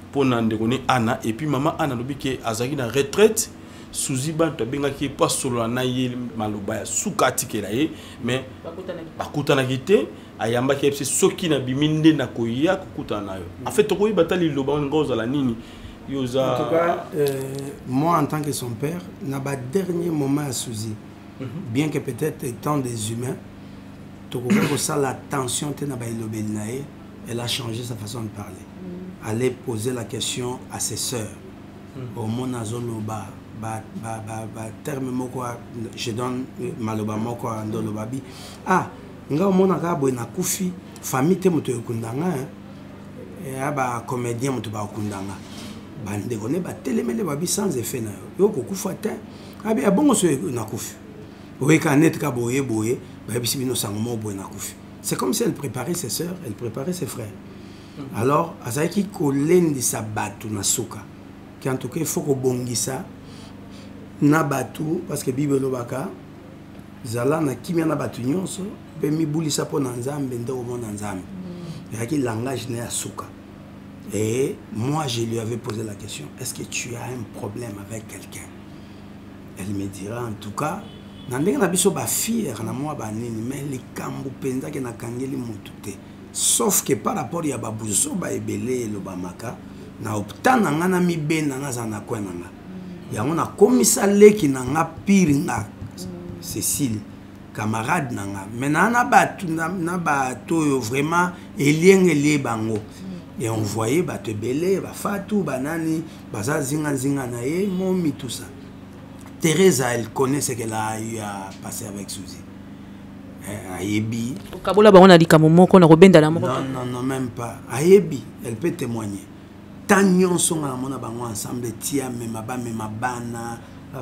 Speaker 2: pona ndekone ana et puis maman ana lobi ke azaki na retraite suzi bantu benga ki pas solo na ye maloba ya suka tikela ye mais bakutana kité ayamba ki epse soki na biminde na koya kokutana nayo en fait tokoyi batali loba ngoza la nini yoza.
Speaker 1: En tout cas moi en tant que son père na ba dernier moment à Suzy bien que peut-être étant des humains tokoki ça la tension te na ba ilobeli na ye elle a changé sa façon de parler. Aller poser la question à ses sœurs. Au monde azoloba terme moko je donne maloba moko ndolo babi ah nga mona ka boy na kufi famille te moto ekundanga ba comédien moto ba kundanga bande kone ba telemele babi sans effet na yo ko kufa te abi abongo so na kufi oui ka net ka boye ba bisi bino sango mo boy na kufi c'est comme si elle préparait ses sœurs elle préparait ses frères. Alors, azaki kolendi sa batu na suka. Qui en tout cas il faut ko bongisa na batu parce que Bible lobaka zala na kimia na batu nyonso pe mi bulisa po na nzambe ndeko mo na nzambe. Yaki langage na suka. Et moi je lui avais posé la question, est-ce que tu as un problème avec quelqu'un? Elle me dira en tout cas nandenge na biso ba fille na moi ba nini mais les kambu penza ke na kangeli mutu te. Sauf que par rapport à Babouzo, Baébélé et Lobamaka, na optana ngana mi ben na zana kwenanga. Ya on a commis ça qui n'a pire nga Cécile, camarade nanga. Mais na bato vraiment elien eli bango. Et on voyait bate belé, ba fatou, banani, baza zinga na ye, momi tout ça. Teresa, elle connaît ce qu'elle a eu à passer avec Suzy. Ayebi. Non, même pas. Ayebi, elle peut témoigner. Tanyon sont à mon abango ensemble, tia, même bana,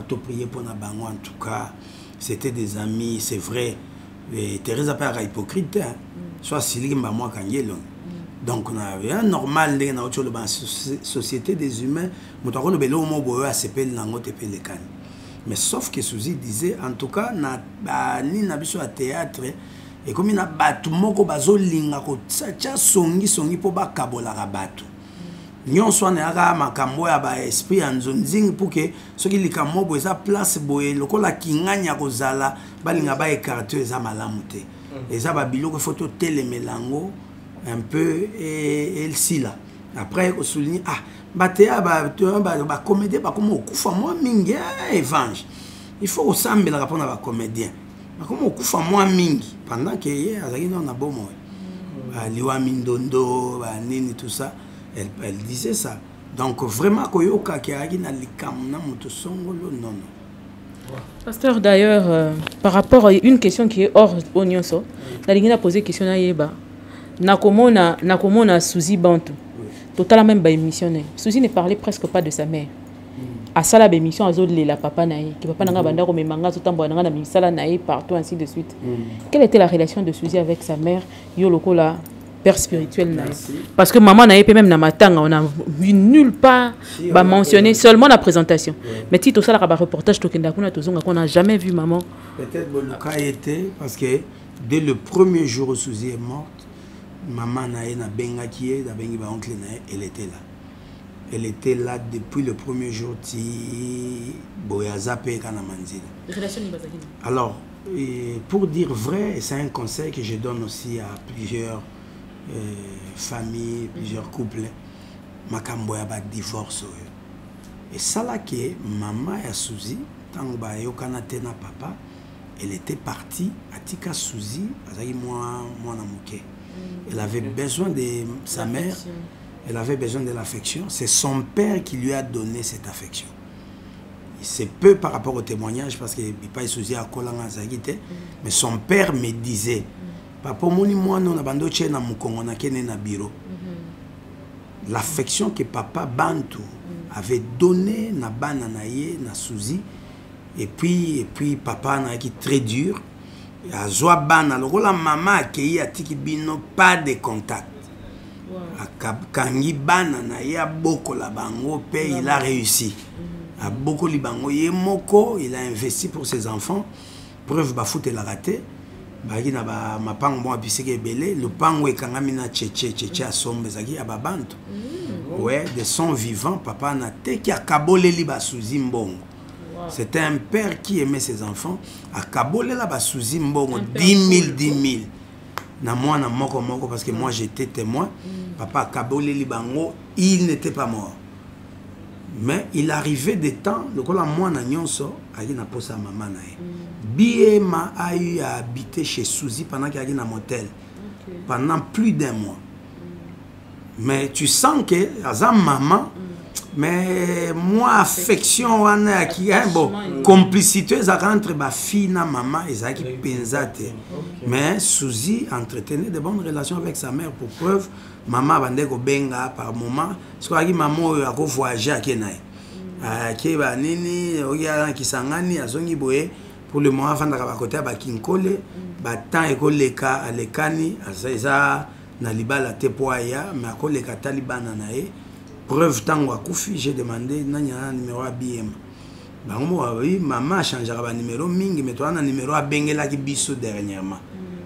Speaker 1: to prier pour nabango en tout cas. C'était des amis, c'est vrai. Et Thérèse n'a pas hypocrite. Soit Silim, moi, Kanyelon. Donc, on avait un normal, dans la société des humains, nous avons le bélo, on a s'appelé Nangote Pelekan. Mais sauf que Suzy disait, en tout cas, ni na biso à théâtre, et comme il y a batu moko bazo linga ko tsacha songi po ba kabola rabatu. Nyon so na aga makambo ya ba esprit anzonzing pour que ce qui likamo bo eza place boye lokola kinganya ko zala balinga ba écarter eza malamu te. Eza ba biloko photo telemelango un peu et elle si là. Après on souligne ah batea ba comédien ba comme okufa moi mingi evange. Il faut ressemble la répondre à ba comédien. Ba comme okufa moi mingi pendant que hier azaki na bomo. Ba liwa mindondo ba nini tout ça elle disait ça. Donc vraiment koyoka ki aki na likam na muto songolo non.
Speaker 3: Pasteur d'ailleurs par rapport à une question qui est hors onionso, la ligne a posé question na yeba. Nakomona Suzy Bantu. Total même ba émission. Suzy ne parlait presque pas de sa mère. À ça la émission azodle la papa naï qui papa nanga banda ko memanga zotambo nanga na misala naï partout ainsi de suite. Quelle était la relation de Suzy avec sa mère yo lokola père spirituel naï? Parce que maman naï même na matanga on a vu nulle part ba mentionner seulement la présentation. Mais Tito ça la reportage tokenda kuna tozonga qu'on n'a jamais vu maman.
Speaker 1: Peut-être Boluka était parce que dès le premier jour où Suzy est morte, maman naï na benga qui est na bengi ba oncle naï, elle était là. Elle était là depuis le premier jour ti Boyazape Kanamanzila. Alors, pour dire vrai, c'est un conseil que je donne aussi à plusieurs familles, plusieurs couples. Makamboya ba divorce. Et ça là que maman et Suzy, tant ba yokana tena papa, elle était partie à Tika Suzy, moi na muke. Elle avait besoin de sa mère. Elle avait besoin de l'affection. C'est son père qui lui a donné cette affection. c'est peu par rapport au témoignage parce que Bipa Souzi a Kolanga Zagite, mais son père me disait, papa moni moi non abando na mukongo na kene na bureau. L'affection que papa Bantu avait donné na bana na ye na Souzi, et puis papa na qui très dur. A zoa bana lokola maman accueilli a tiki bino pas de contact. Kangi bana na ya boko la bango pe il a réussi. A boko li bango ye moko, il a investi pour ses enfants. Preuve ba foot la raté. Ba ki na ba mapango mo abiseke belé, le pango e kangami na tchétché a sombe zaki a ba bantu. Ouais, de son vivant papa na te ki a kabole li ba Souzi mbongo. C'était un père qui aimait ses enfants. À Kabole, là, Souzi Mbongo, 10 000. Na moi, na moko, parce que moi, j'étais témoin. Papa à Kabole, Libango, il n'était pas mort. Mais il arrivait des temps, le coup, moi, na nyonso, il n'a pas sa maman. Biema a eu à habiter chez Souzi pendant qu'il y a un motel. Pendant plus d'un mois. Mais tu sens que, à maman, mais moi affection wana qui est bon complicité ça entre ma fille na maman et ça qui pensate mais Souzi entretenait de bonnes relations avec sa mère pour preuve maman bande ko benga par moment ce que maman a ko voyager à Kenai qui ba nini oya kisangani azongi boye pour le moment avant d'arriver à côté ba kinkole ba temps et koleka alekani ça na libala te poaya mais koleka talibana nae. Preuve tango à Koufi, j'ai demandé un numéro à BM. Oui, maman a changé le numéro mingi, mais toi un numéro à Bengela qui biso dernièrement.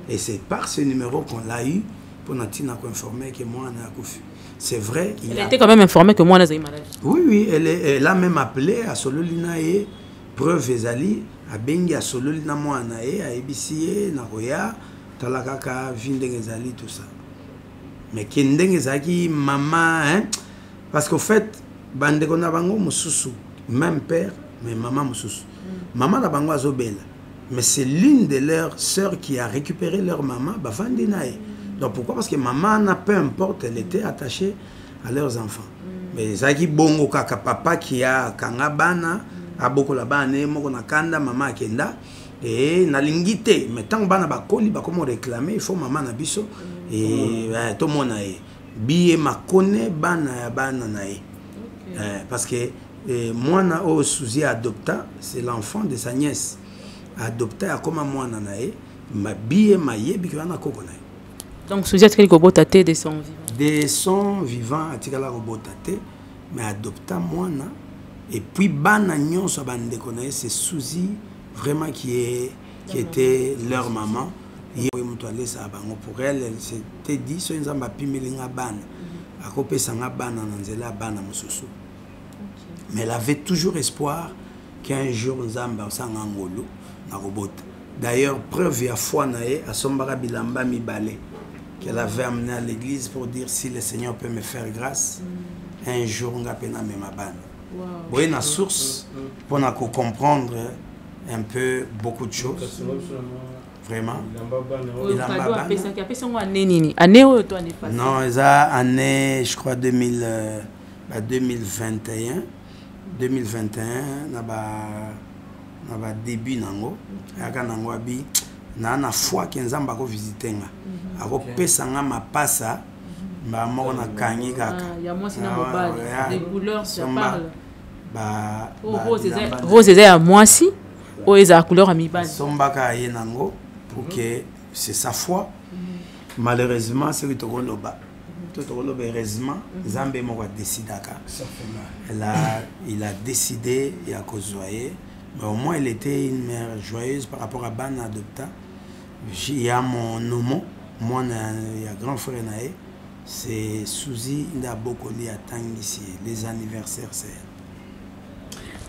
Speaker 1: Et c'est par ce numéro qu'on l'a eu pour nous informer que moi on a Koufi. C'est vrai.
Speaker 3: Elle était quand même informée que moi on a eu malade.
Speaker 1: Oui, elle a même appelé à Sololina et preuve ezali à Bengi à Sololina moi na e à EBCA na Roya talakaka vindengezali tout ça. Mais kendengezaki maman hein. Parce qu'au fait, bande kona bango mususu, même père, mais maman mususu. Maman la bango azobela. Mais c'est l'une de leurs sœurs qui a récupéré leur maman, bafandi nae. Donc pourquoi? Parce que maman, peu importe, elle était attachée à leurs enfants. Mais zaki bongo kaka papa qui a kanga bana, a beaucoup la bana, moko na kanda, maman kenda, et na lingité. Mais tant bana bakoli, ba comment réclamer, il faut maman na biso, et tout le monde nae. Biye makone bana nae. Parce que moi na o Souzi adopta, c'est l'enfant de sa nièce. Adopta comme moi nae, ma biye ma yebi na koko nae.
Speaker 3: Donc Souzi a tkeli ko botate de son vivant.
Speaker 1: De son vivant atikala ko botate, mais adopta moi na et puis bana nyonso bande konae c'est Souzi vraiment qui était leur maman. Pour elle, elle s'était dit so nzamba pimelinga bana akopesa nga bana na nzela bana mususu. Mais elle avait toujours espoir qu'un jour nzamba osanga ngolo na robota. D'ailleurs preuve ya foi nae asombaka bilamba mibale qu'elle avait amené à l'église pour dire si le Seigneur peut me faire grâce un jour nga pena mema bana. Boye na source pour na comprendre un peu beaucoup de choses. Vraiment. Non, ça année, je crois 2021, na début nango, aka nango abi na foi que nzamba ko visiter nga. Ako pesa nga mapasa ba moko na kangi kaka.
Speaker 3: Ya moi c'est na mobile, des couleurs ça parle.
Speaker 1: Ba
Speaker 3: rose est à moi si ou est à couleur amibale.
Speaker 1: Sombaka yenango. Pour que c'est sa foi. Malheureusement, c'est que tu heureusement, Zambé m'a décidé. Il a décidé et à cause joyeux. Mais au moins, elle était une mère joyeuse par rapport à Ban Adopta. Il y a mon nom, moi, il y a grand frère Naé. C'est Souzi Ndabokoli à Tangici. Les anniversaires, c'est.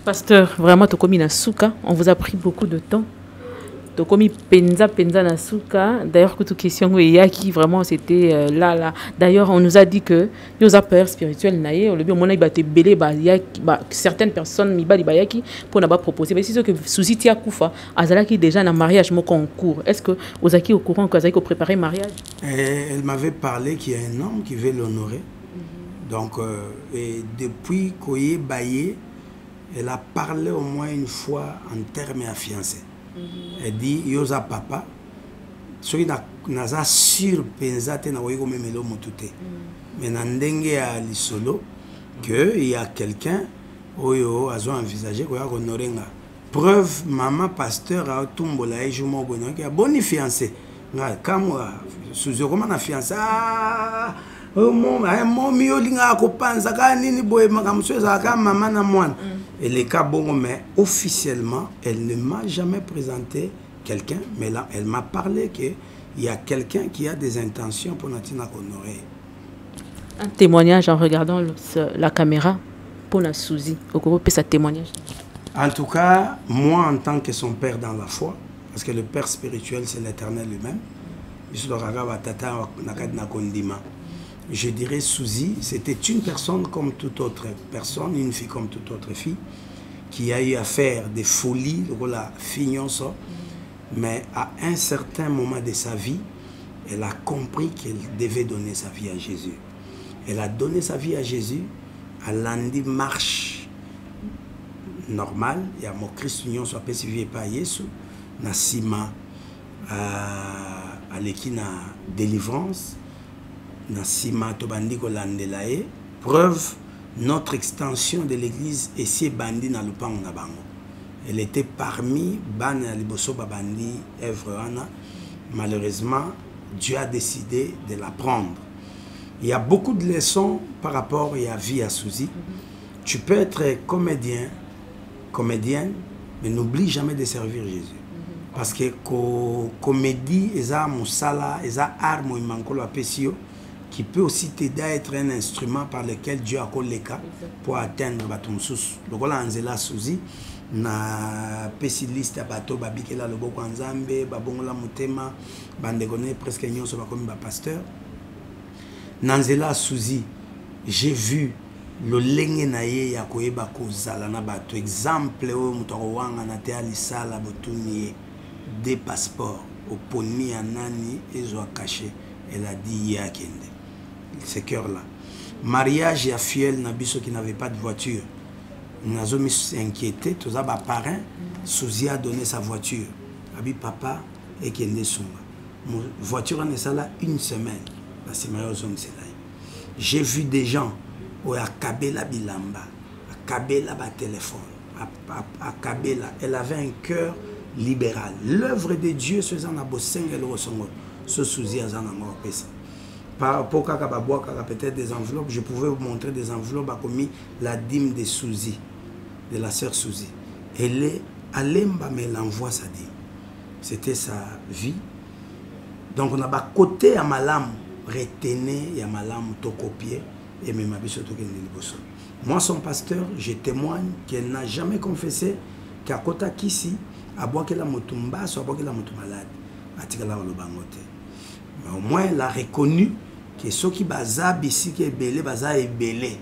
Speaker 3: Pasteur, vraiment, tu as commis na souka. On vous a pris beaucoup de temps. Comme penza na souka. D'ailleurs, que toute question qui vraiment c'était là. D'ailleurs, on nous a dit que nous avons peur spirituelle naïe. On le dit, on a été belé certaines personnes mi pour n'avoir proposé. Mais c'est ce que Souzi tia koufa azala qui déjà dans mariage mon concours. Est-ce que vous êtes au courant que vous avez préparé mariage?
Speaker 1: Elle m'avait parlé qu'il y a un homme qui veut l'honorer. Donc, et depuis Koye Baye, elle a parlé au moins une fois en termes à fiancé. Elle dit, yoza papa, ce qui n'a sûr pensé na wego memelo motute. Mais nandenge à l'isolo que il y a quelqu'un oyo azo envisager ko ya honorenga. Preuve maman pasteur a tumbola et jumo bono ki a boni fiancé. Nga kamwa suzo koma na fiancé. Mon miolinga ko panza ka nini boye makamso za ka maman na mwana. Et les cas bon mais officiellement elle ne m'a jamais présenté quelqu'un, mais là elle m'a parlé que il y a quelqu'un qui a des intentions pour Natina honorer.
Speaker 3: Un témoignage en regardant la caméra pour la Suzy. Au groupe ça témoignage.
Speaker 1: En tout cas, moi en tant que son père dans la foi, parce que le père spirituel c'est l'Éternel lui-même. Je dirais Suzy, c'était une personne comme toute autre personne, une fille comme toute autre fille, qui a eu à faire des folies, mais à un certain moment de sa vie, elle a compris qu'elle devait donner sa vie à Jésus. Elle a donné sa vie à Jésus, elle a dit marche normale, il y a mon Christ union soit persévé par Jésus, Nassima à l'équina délivrance, Nassima Tobandiko Landelae, preuve notre extension de l'église et si bandi na lupang na bango. Elle était parmi Ban Liboso Babandi Evreana. Malheureusement, Dieu a décidé de la prendre. Il y a beaucoup de leçons par rapport à la vie à Suzy. Tu peux être comédien, comédienne, mais n'oublie jamais de servir Jésus. Parce que comédie, il y a musala, il y a arme qui peut aussi t'aider à être un instrument par lequel Dieu a collé pour atteindre ton sous. Donc là, on a Suzy. Na pessimiste à bateau babikela le boko nzambe babongola mutema bandegone presque nyonso bakomi ba pasteur nanzela Suzy j'ai vu le lenge na ye ya koyeba kozala na bato exemple o mutoko wanga na te alisala botuni des passeports au poni anani ezo caché elle a dit ya kende ce cœur là mariage ya fiel na biso qui n'avait pas de voiture. Nous avons inquiété, tous les parents, Suzy a donné sa voiture. Abi papa et qui est Sunga. Mon voiture en est là une semaine. J'ai vu des gens où à Kabela Bilamba, à Kabela ba téléphone, à Kabela, elle avait un cœur libéral. L'œuvre de Dieu se faisant à Bosseng et le Rosongo, ce Suzy a zanango pesa. Pour peut-être des enveloppes, je pouvais vous montrer des enveloppes comme la dîme de Suzy, de la sœur Suzy. Elle est allée me l'envoie sa dîme. C'était sa vie. Donc on a bas côté à malam retenir et à malam to copier et même abisso to bosso. Moi son pasteur, je témoigne qu'elle n'a jamais confessé qu'à kota kisi à boire que la motumba soit boire que la motumalade à tikala le bangote. Mais au moins elle a reconnu que ceux qui bazab ici qui est belé baza est belé,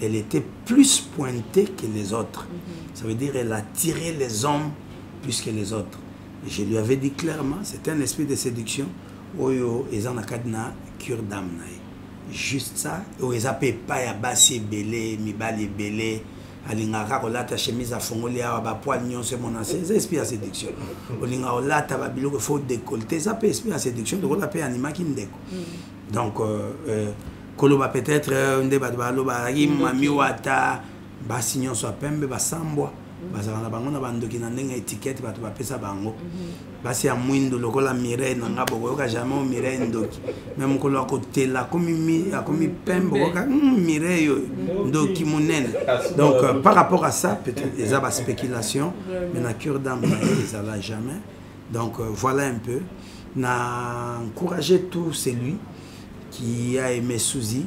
Speaker 1: elle était plus pointée que les autres. Ça veut dire elle a tiré les hommes plus que les autres. Et je lui avais dit clairement, c'était un esprit de séduction. Oyo ezana kadna cure d'âme. Juste ça, o ezape pa ya basi belé, mibali belé, alingaka kolata chemise à fongoli à ba poil nyonso mon ancien, c'est esprit de séduction. Olinga olata ba biloko faut décolleter, ça peut esprit de séduction, donc on appelle anima qui ndeko. Donc koloba peut-être nde ba baloba mami wata basi nyonso pembe ba sambwa. Bazana bango na bandoki na ndenge étiquette bato ba pesa bango. Basi ya mwindo lokola mire na ngabo koyoka jamais mire ndoki. Même ko loko tela komi pembe ko mire yo ndoki munene. Donc par rapport à ça peut-être les a spéculation mais na cure d'âme ça là jamais. Donc voilà un peu na encourager tout celui qui a aimé Suzy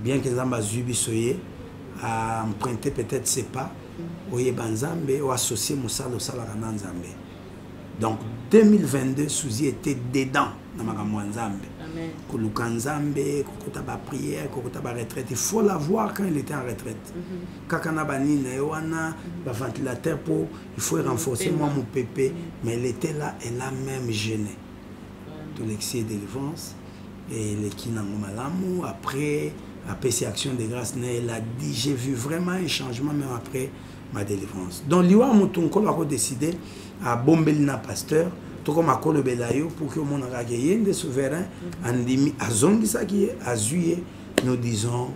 Speaker 1: bien que Zamba Zubi soye a emprunté peut-être ses pas. Oye banzambe ou associé Moussalo Salarana Nzambe. Donc 2022 Suzy était dedans dans ma Nzambe. Amen. Koluka Nzambe, kokota ba prière, kokota ba retraite. Il faut la voir quand il était en retraite. Kakana bani na yoana, ba ventilateur pour il faut renforcer moi mon pépé, mais elle était là, elle a même gêné. Tout l'excès de délivrance et les kinango malamu après après ces actions de grâce, elle a dit, j'ai vu vraiment un changement même après ma délivrance. Donc, l'Iwa Moutonkolo a décidé à Bombelina Pasteur, tout comme à Kolobelayo, pour que mon agayé des souverains, Andimi, à Zongisaki, à Zuye, nous disons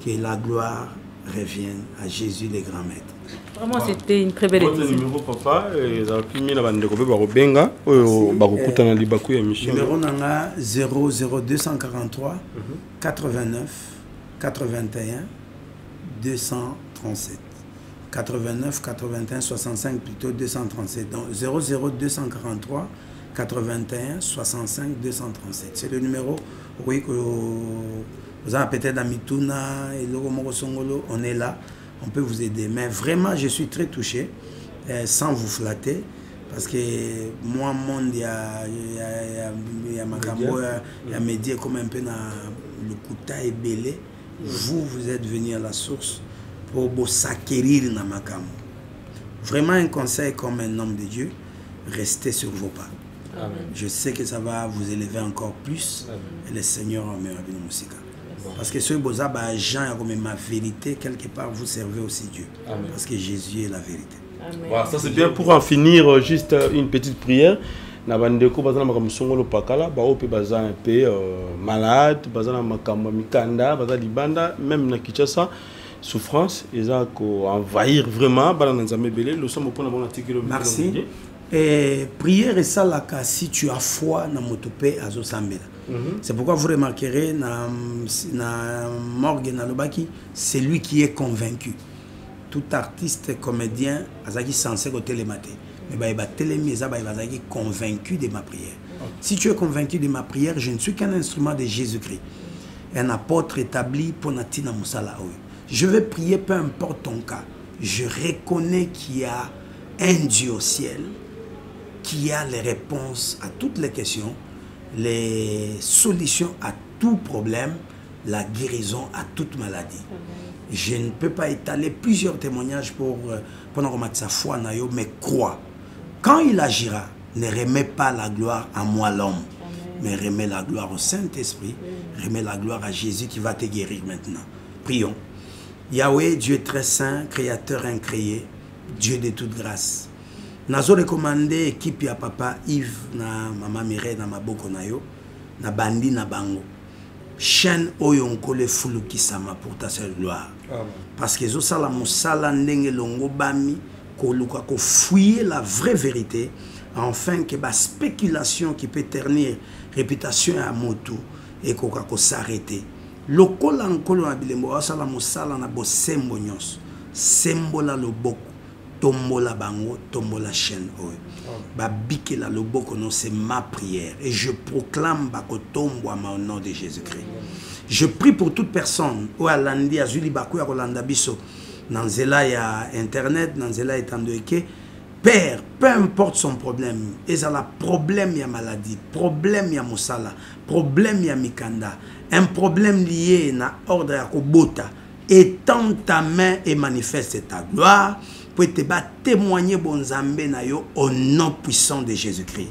Speaker 1: que la gloire revienne à Jésus le grand maître.
Speaker 3: Vraiment, c'était une très belle émission.
Speaker 2: Votre numéro, papa, numéro
Speaker 1: nanga 00243 89 81 237. 89 81 65 plutôt 237. Donc 00243 81 65 237. C'est le numéro, oui, que vous avez peut-être à Mituna et Logomoro Songolo, on est là, on peut vous aider. Mais vraiment, je suis très touché, sans vous flatter, parce que moi, monde, il y a Makambo, il y a médias comme un peu dans le Kouta et Belé. Vous êtes venu à la source pour vous s'acquérir dans Makambo. Vraiment un conseil comme un homme de Dieu, restez sur vos pas. Amen. Je sais que ça va vous élever encore plus. Amen. Et le Seigneur en meilleur avec nous. Parce que ce boza Jean comme ma vérité, quelque part vous servez aussi Dieu. Amen. Parce que Jésus est la vérité.
Speaker 2: Voilà, ça c'est bien. Pour en finir, juste une petite prière. Nabandeko bazana makamsongolo pakala ba ope bazana pe malade bazana makamba mikanda bazana libanda même na Kinshasa souffrance eza ko envahir vraiment bazana nzambe belé le somme pour na bon article.
Speaker 1: Merci. Et prière et ça là si tu as foi na motope azo sambela. C'est pourquoi vous remarquerez na morgue na lobaki, c'est lui qui est convaincu. Tout artiste comédien azaki censé au télématé. Mais il est convaincu de ma prière. Si tu es convaincu de ma prière, je ne suis qu'un instrument de Jésus-Christ. Un apôtre établi pour Natina Moussala. Je vais prier, peu importe ton cas. Je reconnais qu'il y a un Dieu au ciel qui a les réponses à toutes les questions, les solutions à tout problème, la guérison à toute maladie. Je ne peux pas étaler plusieurs témoignages pour remettre sa foi, mais crois. Quand il agira, ne remets pas la gloire à moi l'homme, mais remets la gloire au Saint-Esprit, remets la gloire à Jésus qui va te guérir maintenant. Prions. Yahweh, Dieu très saint, créateur incréé, Dieu de toute grâce. Nazo recommandé équipe ya papa Yves na maman Mireille na maboko na yo, na bandi na bango. Chaîne oyonko le fulu kisama pour ta seule gloire. Parce que zo sala musala ndenge longo bami ko fouiller la vraie vérité, afin que la spéculation qui peut ternir réputation à motu et ko s'arrêter. Lokola nkolo na bilembo asala musala na bosembo nyos. Sembola loboko, tombola bango, tombola chaîne oyo. Ba bikela loboko non, c'est ma prière et je proclame bako tombo au nom de Jésus-Christ. Je prie pour toute personne ou alandi azuli baku ya kolanda biso. Nanzela ya internet, nanzela etandoeke, père, peu importe son problème, ezala problème ya maladie, problème ya musala, problème ya mikanda, un problème lié na ordre ya kobota, étends ta main et manifeste ta gloire pour te témoigner bonzambe na yo au nom puissant de Jésus-Christ.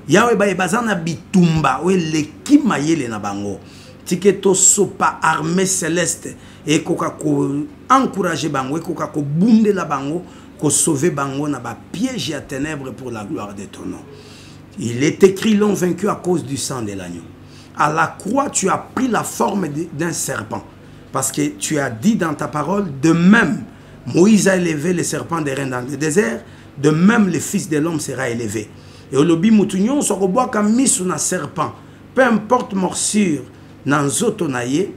Speaker 1: Yahweh ba bazana bitumba we leki mayele na bango. Tiketo sopa armée céleste et koka ko encourager bango et koka ko bunde la bango ko sauver bango na ba piège à ténèbres pour la gloire de ton nom. Il est écrit l'ont vaincu à cause du sang de l'agneau. À la croix tu as pris la forme d'un serpent parce que tu as dit dans ta parole de même Moïse a élevé le serpent des reins dans le désert, de même le fils de l'homme sera élevé. Et au lobby moutounion so ko boka misu na serpent, peu importe morsure nanzoto naye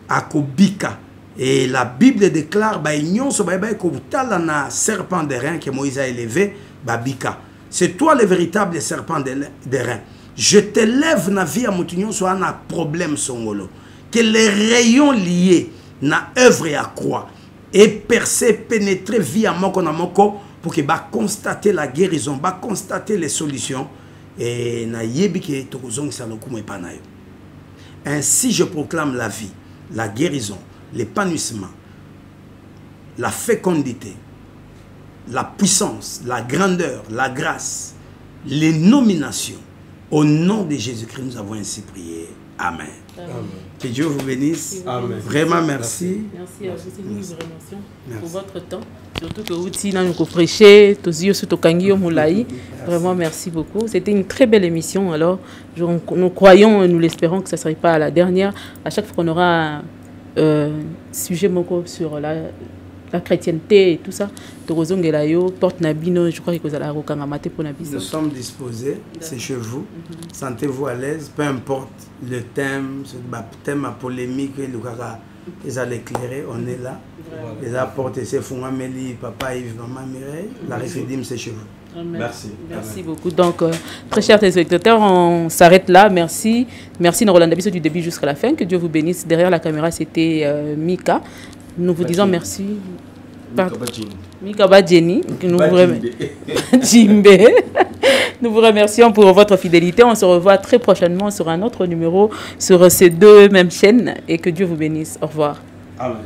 Speaker 1: akobika. Et la Bible déclare ba ignon so ba ko tala na serpent des reins que Moïse a élevé babika. C'est toi le véritable serpent des reins. Je t'élève na vie à moutounion so un problème songolo. Que les rayons liés na œuvre à croix et percer, pénétrer via moko na moko pour que ba constater la guérison, ba constater les solutions et na yebi ke tokozong sa lokumo epanayo. Ainsi je proclame la vie, la guérison, l'épanouissement, la fécondité, la puissance, la grandeur, la grâce, les nominations. Au nom de Jésus-Christ, nous avons ainsi prié. Amen. Que Dieu vous bénisse.
Speaker 2: Amen.
Speaker 1: Vraiment merci.
Speaker 3: Merci à vous. C'est nous qui vous remercions pour votre temps. Surtout que vous nous prêchez, vraiment merci beaucoup. C'était une très belle émission. Alors, nous croyons, nous l'espérons que ça ne serait pas la dernière. À chaque fois qu'on aura un sujet sur la chrétienté et tout ça, porte Nabino, je crois que vous allez pour
Speaker 1: Nous sommes disposés, c'est chez vous. Sentez-vous à l'aise, peu importe le thème, thème polémique, ils allaient éclairer, on est là. Les apports, c'est Fungameli, Papa Yves, Maman Mireille. La récidive, c'est chez vous.
Speaker 3: Amen.
Speaker 2: Merci.
Speaker 3: Merci beaucoup. Donc, très chers téléspectateurs, on s'arrête là. Merci. Merci, Roland Dabiso, du début jusqu'à la fin. Que Dieu vous bénisse. Derrière la caméra, c'était Mika. Nous vous disons merci. Mika Badjeni. Jimbe. Nous vous remercions pour votre fidélité. On se revoit très prochainement sur un autre numéro sur ces deux mêmes chaînes. Et que Dieu vous bénisse. Au revoir.
Speaker 2: Amen.